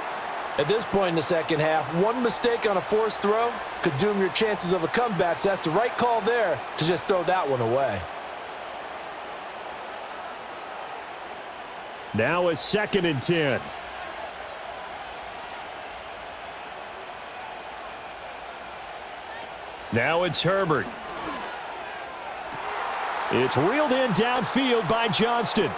At this point in the second half, one mistake on a forced throw could doom your chances of a comeback, so that's the right call there to just throw that one away. Now it's 2nd and 10. Now it's Herbert. It's reeled in downfield by Johnston.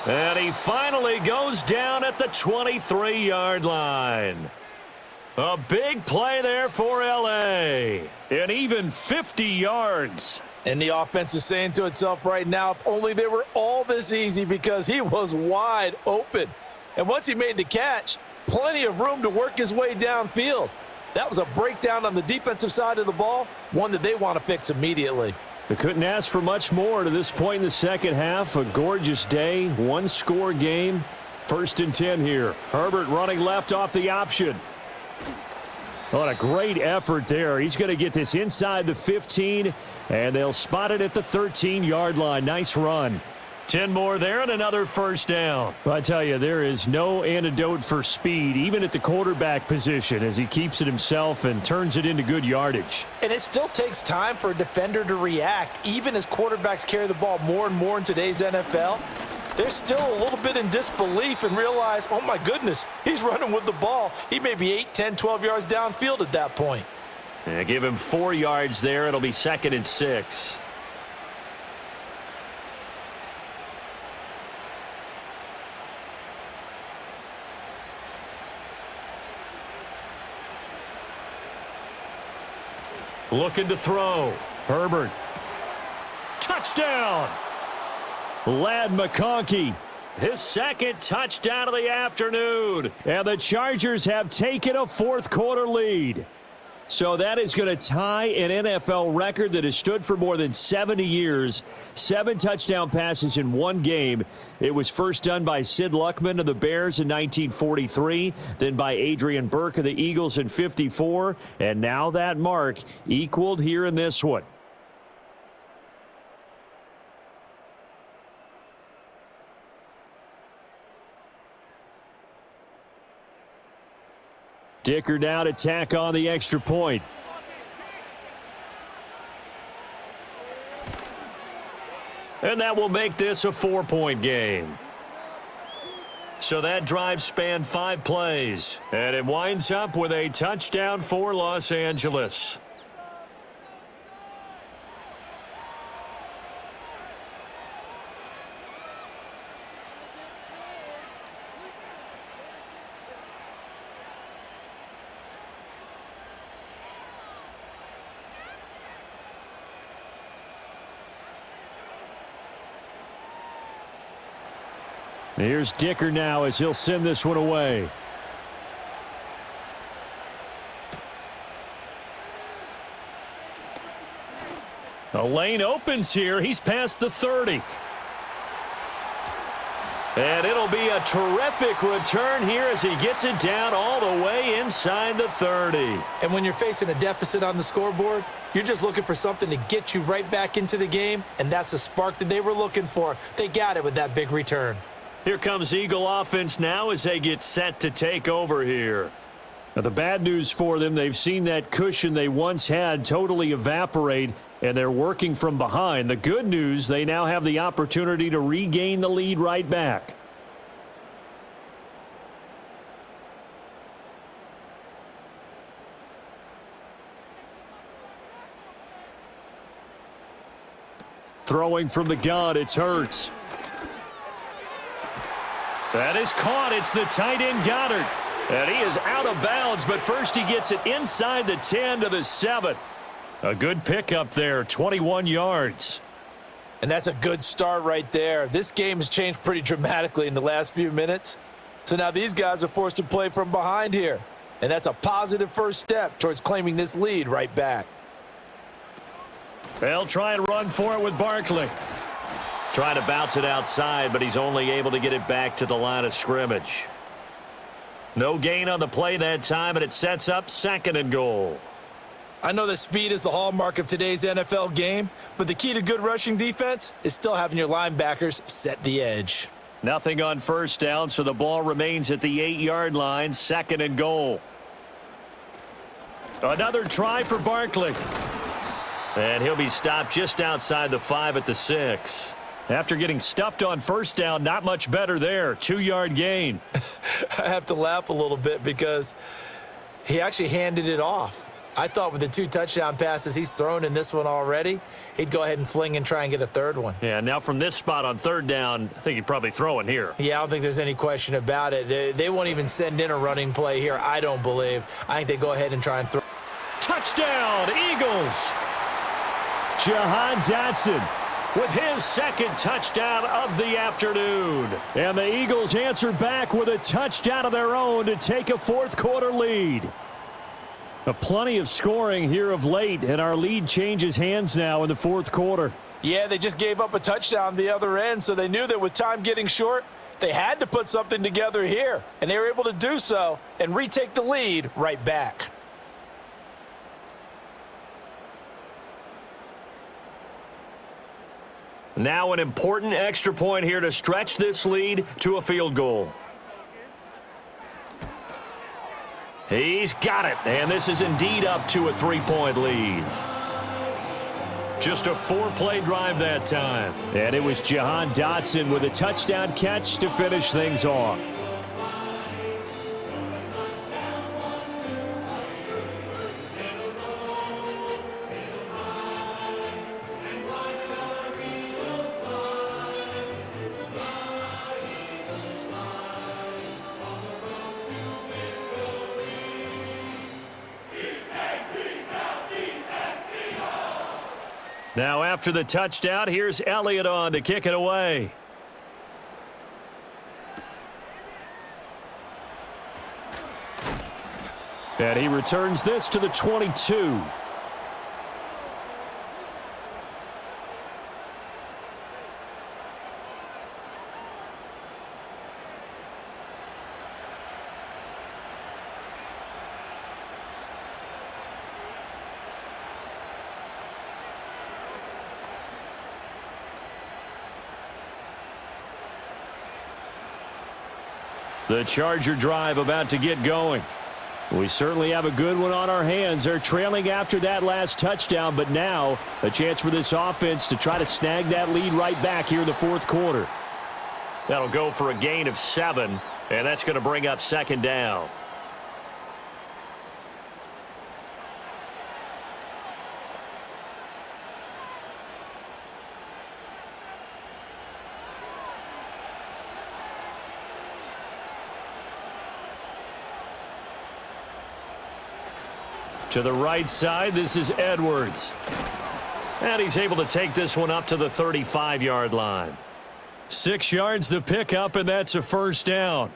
And he finally goes down at the 23-yard line. A big play there for L.A. And even 50 yards. And the offense is saying to itself right now, if only they were all this easy, because he was wide open. And once he made the catch, plenty of room to work his way downfield. That was a breakdown on the defensive side of the ball, one that they want to fix immediately. They couldn't ask for much more to this point in the second half. A gorgeous day, one-score game. 1st and 10 here. Herbert running left off the option. What a great effort there. He's going to get this inside the 15, and they'll spot it at the 13-yard line. Nice run. 10 more there and another first down. I tell you, there is no antidote for speed, even at the quarterback position, as he keeps it himself and turns it into good yardage. And it still takes time for a defender to react, even as quarterbacks carry the ball more and more in today's NFL. They're still a little bit in disbelief and realize, oh my goodness, he's running with the ball. He may be 8, 10, 12 yards downfield at that point. Yeah, give him 4 yards there. It'll be 2nd and 6. Looking to throw. Herbert. Touchdown! Ladd McConkey. His second touchdown of the afternoon. And the Chargers have taken a fourth-quarter lead. So that is going to tie an NFL record that has stood for more than 70 years. 7 touchdown passes in one game. It was first done by Sid Luckman of the Bears in 1943, then by Adrian Burke of the Eagles in 54, and now that mark equaled here in this one. Dicker now to tack on the extra point. And that will make this a 4-point game. So that drive spanned 5 plays. And it winds up with a touchdown for Los Angeles. Here's Dicker now as he'll send this one away. The lane opens here. He's past the 30. And it'll be a terrific return here as he gets it down all the way inside the 30. And when you're facing a deficit on the scoreboard, you're just looking for something to get you right back into the game, and that's the spark that they were looking for. They got it with that big return. Here comes Eagle offense now as they get set to take over here. Now, the bad news for them, they've seen that cushion they once had totally evaporate, and they're working from behind. The good news, they now have the opportunity to regain the lead right back. Throwing from the gun, it's Hurts. That is caught. It's the tight end Goddard. And he is out of bounds, but first he gets it inside the 10 to the 7. A good pickup there, 21 yards. And that's a good start right there. This game has changed pretty dramatically in the last few minutes. So now these guys are forced to play from behind here. And that's a positive first step towards claiming this lead right back. They'll try and run for it with Barkley. Trying to bounce it outside, but he's only able to get it back to the line of scrimmage. No gain on the play that time, and it sets up 2nd and goal. I know that speed is the hallmark of today's NFL game, but the key to good rushing defense is still having your linebackers set the edge. Nothing on first down, so the ball remains at the 8-yard line, 2nd and goal. Another try for Barkley. And he'll be stopped just outside the 5 at the 6. After getting stuffed on first down, not much better there. 2-yard gain. I have to laugh a little bit because he actually handed it off. I thought with the 2 touchdown passes he's thrown in this one already, he'd go ahead and fling and try and get a 3rd one. Yeah, now from this spot on 3rd down, I think he'd probably throw it here. Yeah, I don't think there's any question about it. They won't even send in a running play here, I don't believe. I think they go ahead and try and throw. Touchdown, Eagles! Jahan Dotson with his 2nd touchdown of the afternoon. And the Eagles answer back with a touchdown of their own to take a 4th quarter lead. Plenty of scoring here of late, and our lead changes hands now in the 4th quarter. Yeah, they just gave up a touchdown the other end, so they knew that with time getting short, they had to put something together here. And they were able to do so and retake the lead right back. Now an important extra point here to stretch this lead to a field goal. He's got it, and this is indeed up to a 3-point lead. Just a 4-play drive that time. And it was Jahan Dotson with a touchdown catch to finish things off. Now after the touchdown, here's Elliott on to kick it away. And he returns this to the 22. The Charger drive about to get going. We certainly have a good one on our hands. They're trailing after that last touchdown, but now a chance for this offense to try to snag that lead right back here in the fourth quarter. That'll go for a gain of 7, and that's going to bring up second down. To the right side, this is Edwards. And he's able to take this one up to the 35-yard line. 6 yards the pickup, and that's a first down.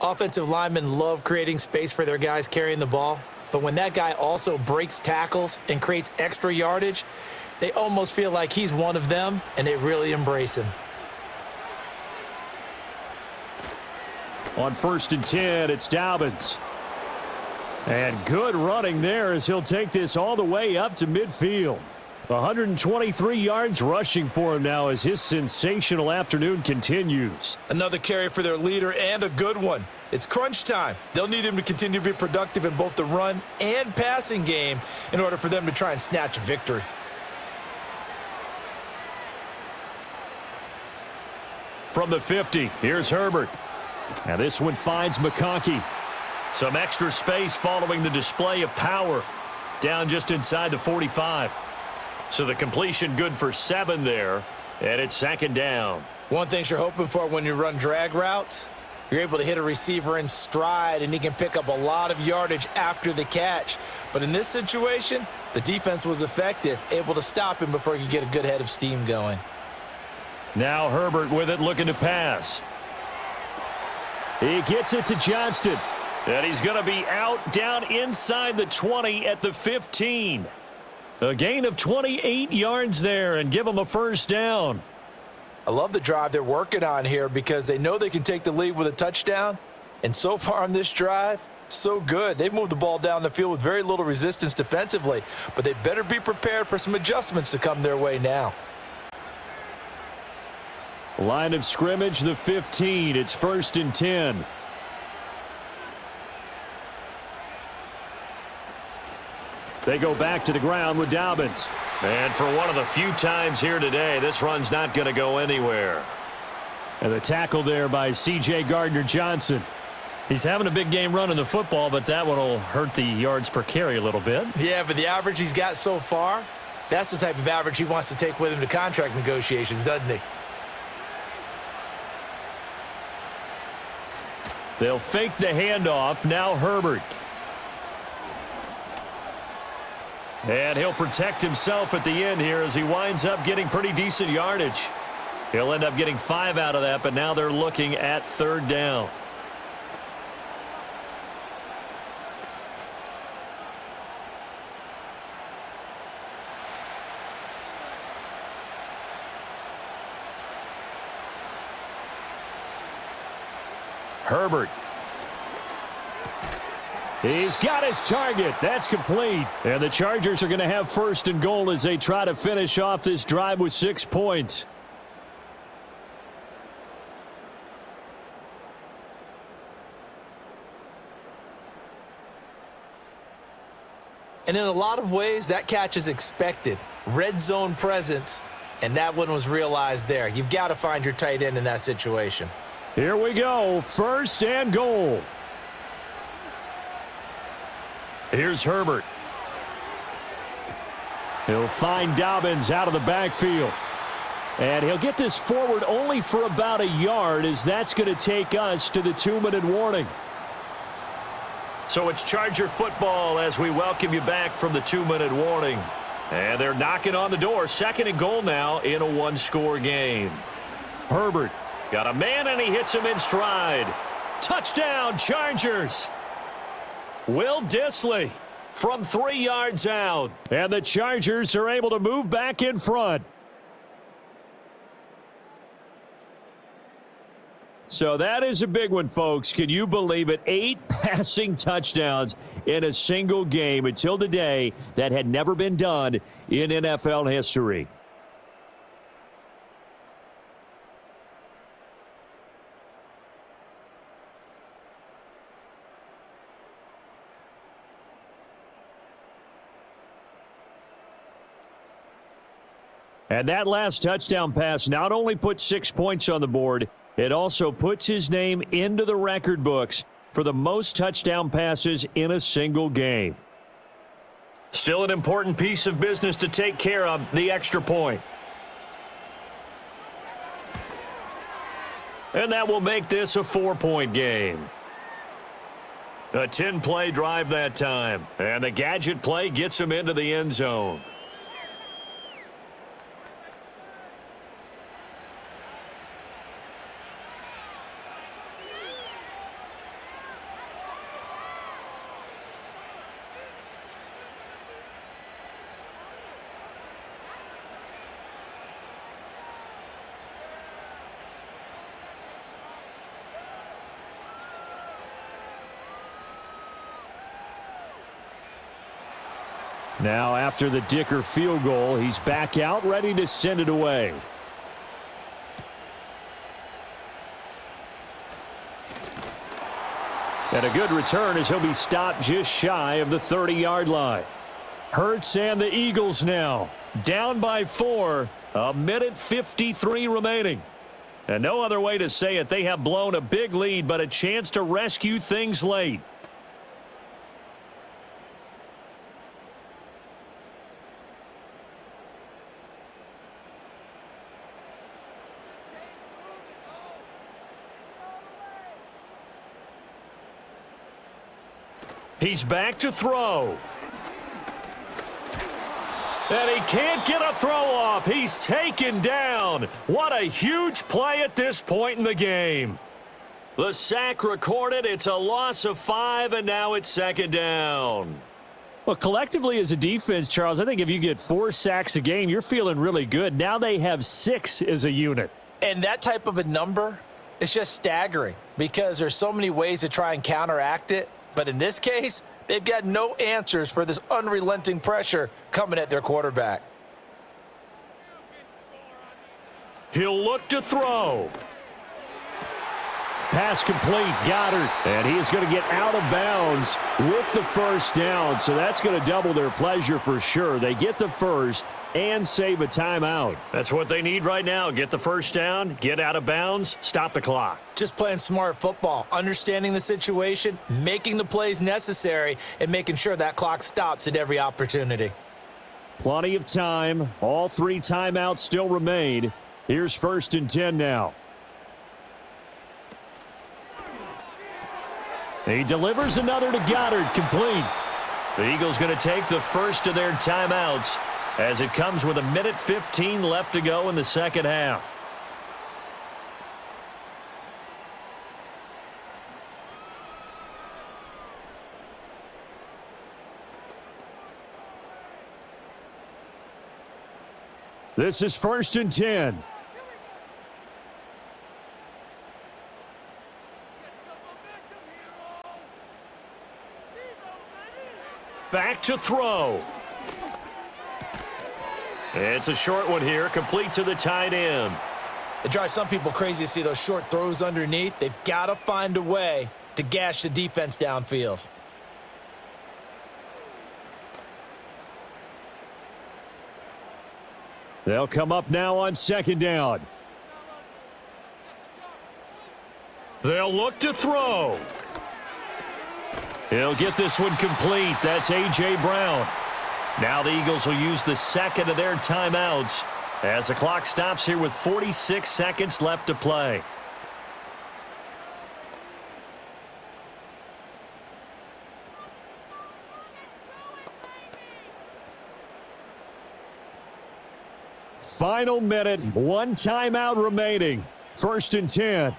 Offensive linemen love creating space for their guys carrying the ball, but when that guy also breaks tackles and creates extra yardage, they almost feel like he's one of them, and they really embrace him. On 1st and 10, it's Dobbins. And good running there as he'll take this all the way up to midfield. 123 yards rushing for him now as his sensational afternoon continues. Another carry for their leader and a good one. It's crunch time. They'll need him to continue to be productive in both the run and passing game in order for them to try and snatch a victory. From the 50, here's Herbert. Now this one finds McConkey. Some extra space following the display of power. Down just inside the 45. So the completion good for 7 there. And it's second down. One thing you're hoping for when you run drag routes, you're able to hit a receiver in stride and he can pick up a lot of yardage after the catch. But in this situation, the defense was effective, able to stop him before he could get a good head of steam going. Now Herbert with it, looking to pass. He gets it to Johnston. And he's going to be out down inside the 20 at the 15. A gain of 28 yards there and give them a first down. I love the drive they're working on here because they know they can take the lead with a touchdown. And so far on this drive, so good. They've moved the ball down the field with very little resistance defensively, but they better be prepared for some adjustments to come their way now. Line of scrimmage, the 15. It's 1st and 10. They go back to the ground with Dobbins. And for one of the few times here today, this run's not going to go anywhere. And the tackle there by C.J. Gardner-Johnson. He's having a big game running the football, but that one will hurt the yards per carry a little bit. Yeah, but the average he's got so far, that's the type of average he wants to take with him to contract negotiations, doesn't he? They'll fake the handoff. Now Herbert. And he'll protect himself at the end here as he winds up getting pretty decent yardage. He'll end up getting 5 out of that, but now they're looking at 3rd down. Herbert. He's got his target. That's complete. And the Chargers are going to have 1st and goal as they try to finish off this drive with 6 points. And in a lot of ways, that catch is expected. Red zone presence, and that one was realized there. You've got to find your tight end in that situation. Here we go. 1st and goal. Here's Herbert. He'll find Dobbins out of the backfield. And he'll get this forward only for about a yard as that's going to take us to the 2-minute warning. So it's Charger football as we welcome you back from the 2-minute warning. And they're knocking on the door. 2nd and goal now in a 1-score game. Herbert got a man and he hits him in stride. Touchdown, Chargers. Will Dissly from 3 yards out. And the Chargers are able to move back in front. So that is a big one, folks. Can you believe it? 8 passing touchdowns in a single game until today. That had never been done in NFL history. And that last touchdown pass not only put 6 points on the board, it also puts his name into the record books for the most touchdown passes in a single game. Still an important piece of business to take care of, the extra point. And that will make this a 4-point game. A 10-play drive that time. And the gadget play gets him into the end zone. Now, after the Dicker field goal, he's back out, ready to send it away. And a good return as he'll be stopped just shy of the 30-yard line. Hurts and the Eagles now down by 4, 1:53 remaining. And no other way to say it, they have blown a big lead, but a chance to rescue things late. He's back to throw. And he can't get a throw off. He's taken down. What a huge play at this point in the game. The sack recorded. It's a loss of 5, and now it's second down. Well, collectively as a defense, Charles, I think if you get 4 sacks a game, you're feeling really good. Now they have 6 as a unit. And that type of a number is just staggering because there's so many ways to try and counteract it. But in this case, they've got no answers for this unrelenting pressure coming at their quarterback. He'll look to throw. Pass complete, Goddard. And he is going to get out of bounds with the first down. So that's going to double their pleasure for sure. They get the first and save a timeout. That's what they need right now. Get the first down, get out of bounds, stop the clock. Just playing smart football, understanding the situation, making the plays necessary, and making sure that clock stops at every opportunity. Plenty of time. All 3 timeouts still remain. Here's 1st and 10 now. He delivers another to Goddard, complete. The Eagles going to take the first of their timeouts as it comes with 1:15 left to go in the second half. This is 1st and 10. Back to throw. It's a short one here, complete to the tight end. It drives some people crazy to see those short throws underneath. They've got to find a way to gash the defense downfield. They'll come up now on 2nd down. They'll look to throw. He'll get this one complete. That's A.J. Brown. Now the Eagles will use the second of their timeouts as the clock stops here with 46 seconds left to play. Final minute, 1 timeout remaining. 1st and 10.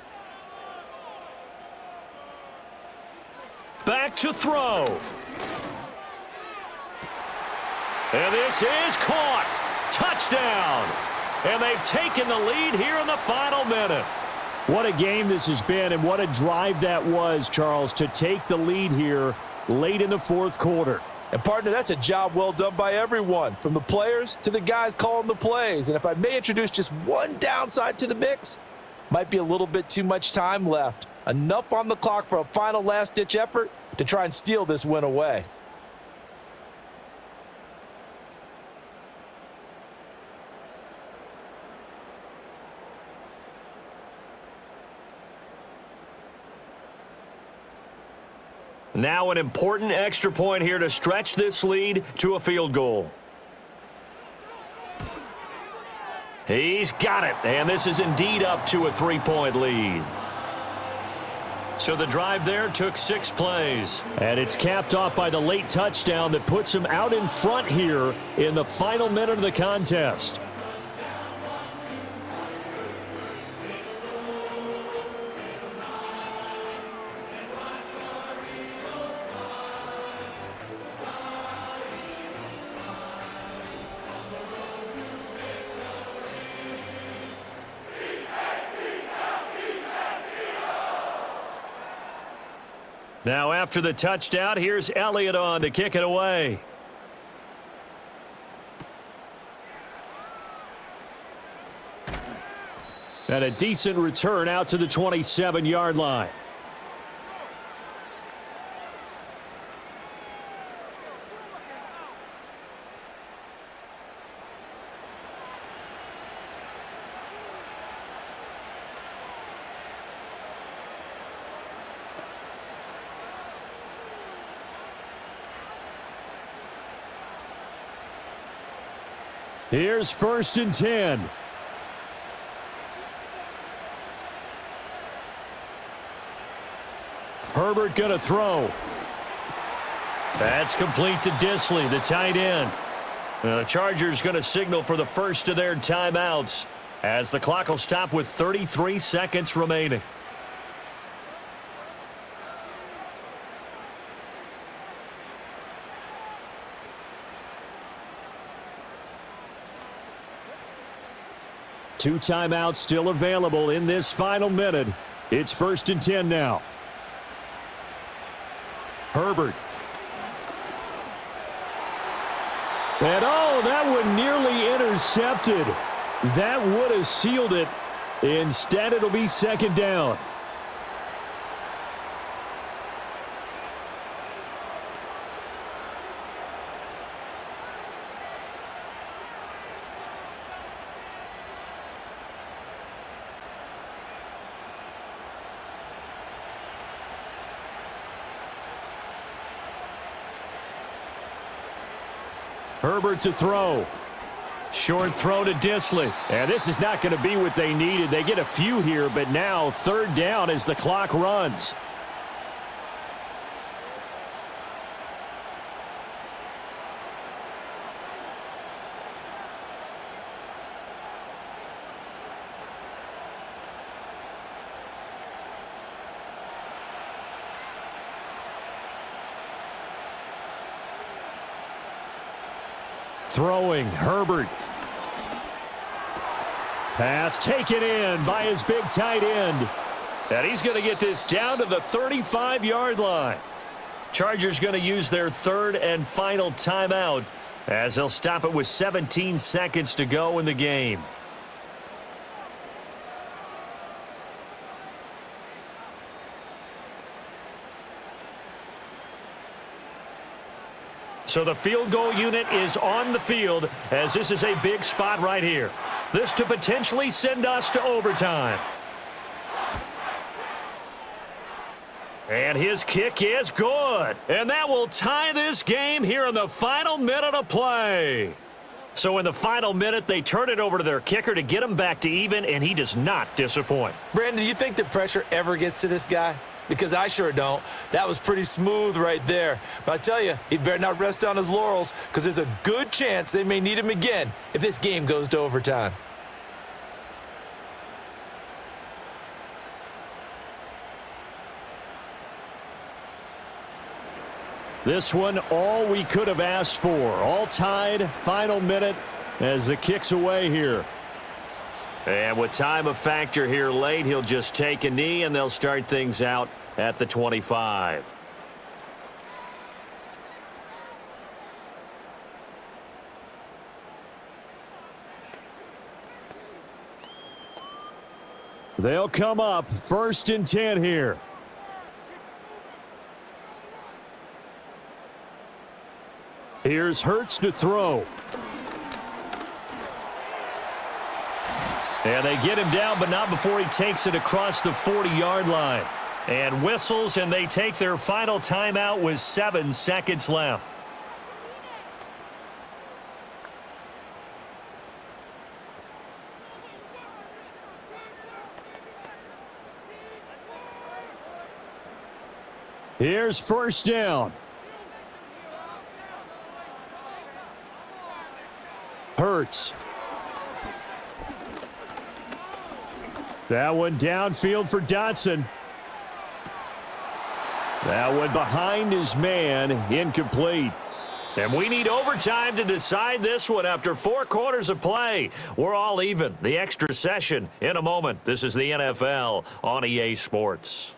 Back to throw. And this is caught. Touchdown. And they've taken the lead here in the final minute. What a game this has been, and what a drive that was, Charles, to take the lead here late in the 4th quarter. And, partner, that's a job well done by everyone, from the players to the guys calling the plays. And if I may introduce just one downside to the mix, might be a little bit too much time left. Enough on the clock for a final last-ditch effort to try and steal this win away. Now an important extra point here to stretch this lead to a field goal. He's got it, and this is indeed up to a 3-point lead. So the drive there took 6 plays. And it's capped off by the late touchdown that puts him out in front here in the final minute of the contest. Now after the touchdown, here's Elliott on to kick it away. And a decent return out to the 27-yard line. Here's 1st and 10. Herbert going to throw. That's complete to Disley, the tight end. The Chargers going to signal for the first of their timeouts as the clock will stop with 33 seconds remaining. Two timeouts still available in this final minute. It's 1st and 10 now. Herbert. And oh, that one nearly intercepted. That would have sealed it. Instead, it'll be 2nd down. Herbert to throw. Short throw to Disley. And this is not going to be what they needed. They get a few here, but now 3rd down as the clock runs. Throwing, Herbert. Pass taken in by his big tight end. And he's going to get this down to the 35-yard line. Chargers going to use their 3rd and final timeout as they'll stop it with 17 seconds to go in the game. So the field goal unit is on the field as this is a big spot right here. This to potentially send us to overtime. And his kick is good. And that will tie this game here in the final minute of play. So in the final minute, they turn it over to their kicker to get him back to even, and he does not disappoint. Brandon, do you think the pressure ever gets to this guy? Because I sure don't. That was pretty smooth right there. But I tell you, he better not rest on his laurels because there's a good chance they may need him again if this game goes to overtime. This one, all we could have asked for. All tied, final minute as the kick's away here. And with time a factor here late, he'll just take a knee and they'll start things out at the 25. They'll come up 1st and 10 here. Here's Hurts to throw. And they get him down, but not before he takes it across the 40-yard line. And whistles, and they take their final timeout with 7 seconds left. Here's first down. Hurts. That one downfield for Dotson. That one behind his man, incomplete. And we need overtime to decide this one after 4 quarters of play. We're all even. The extra session in a moment. This is the NFL on EA Sports.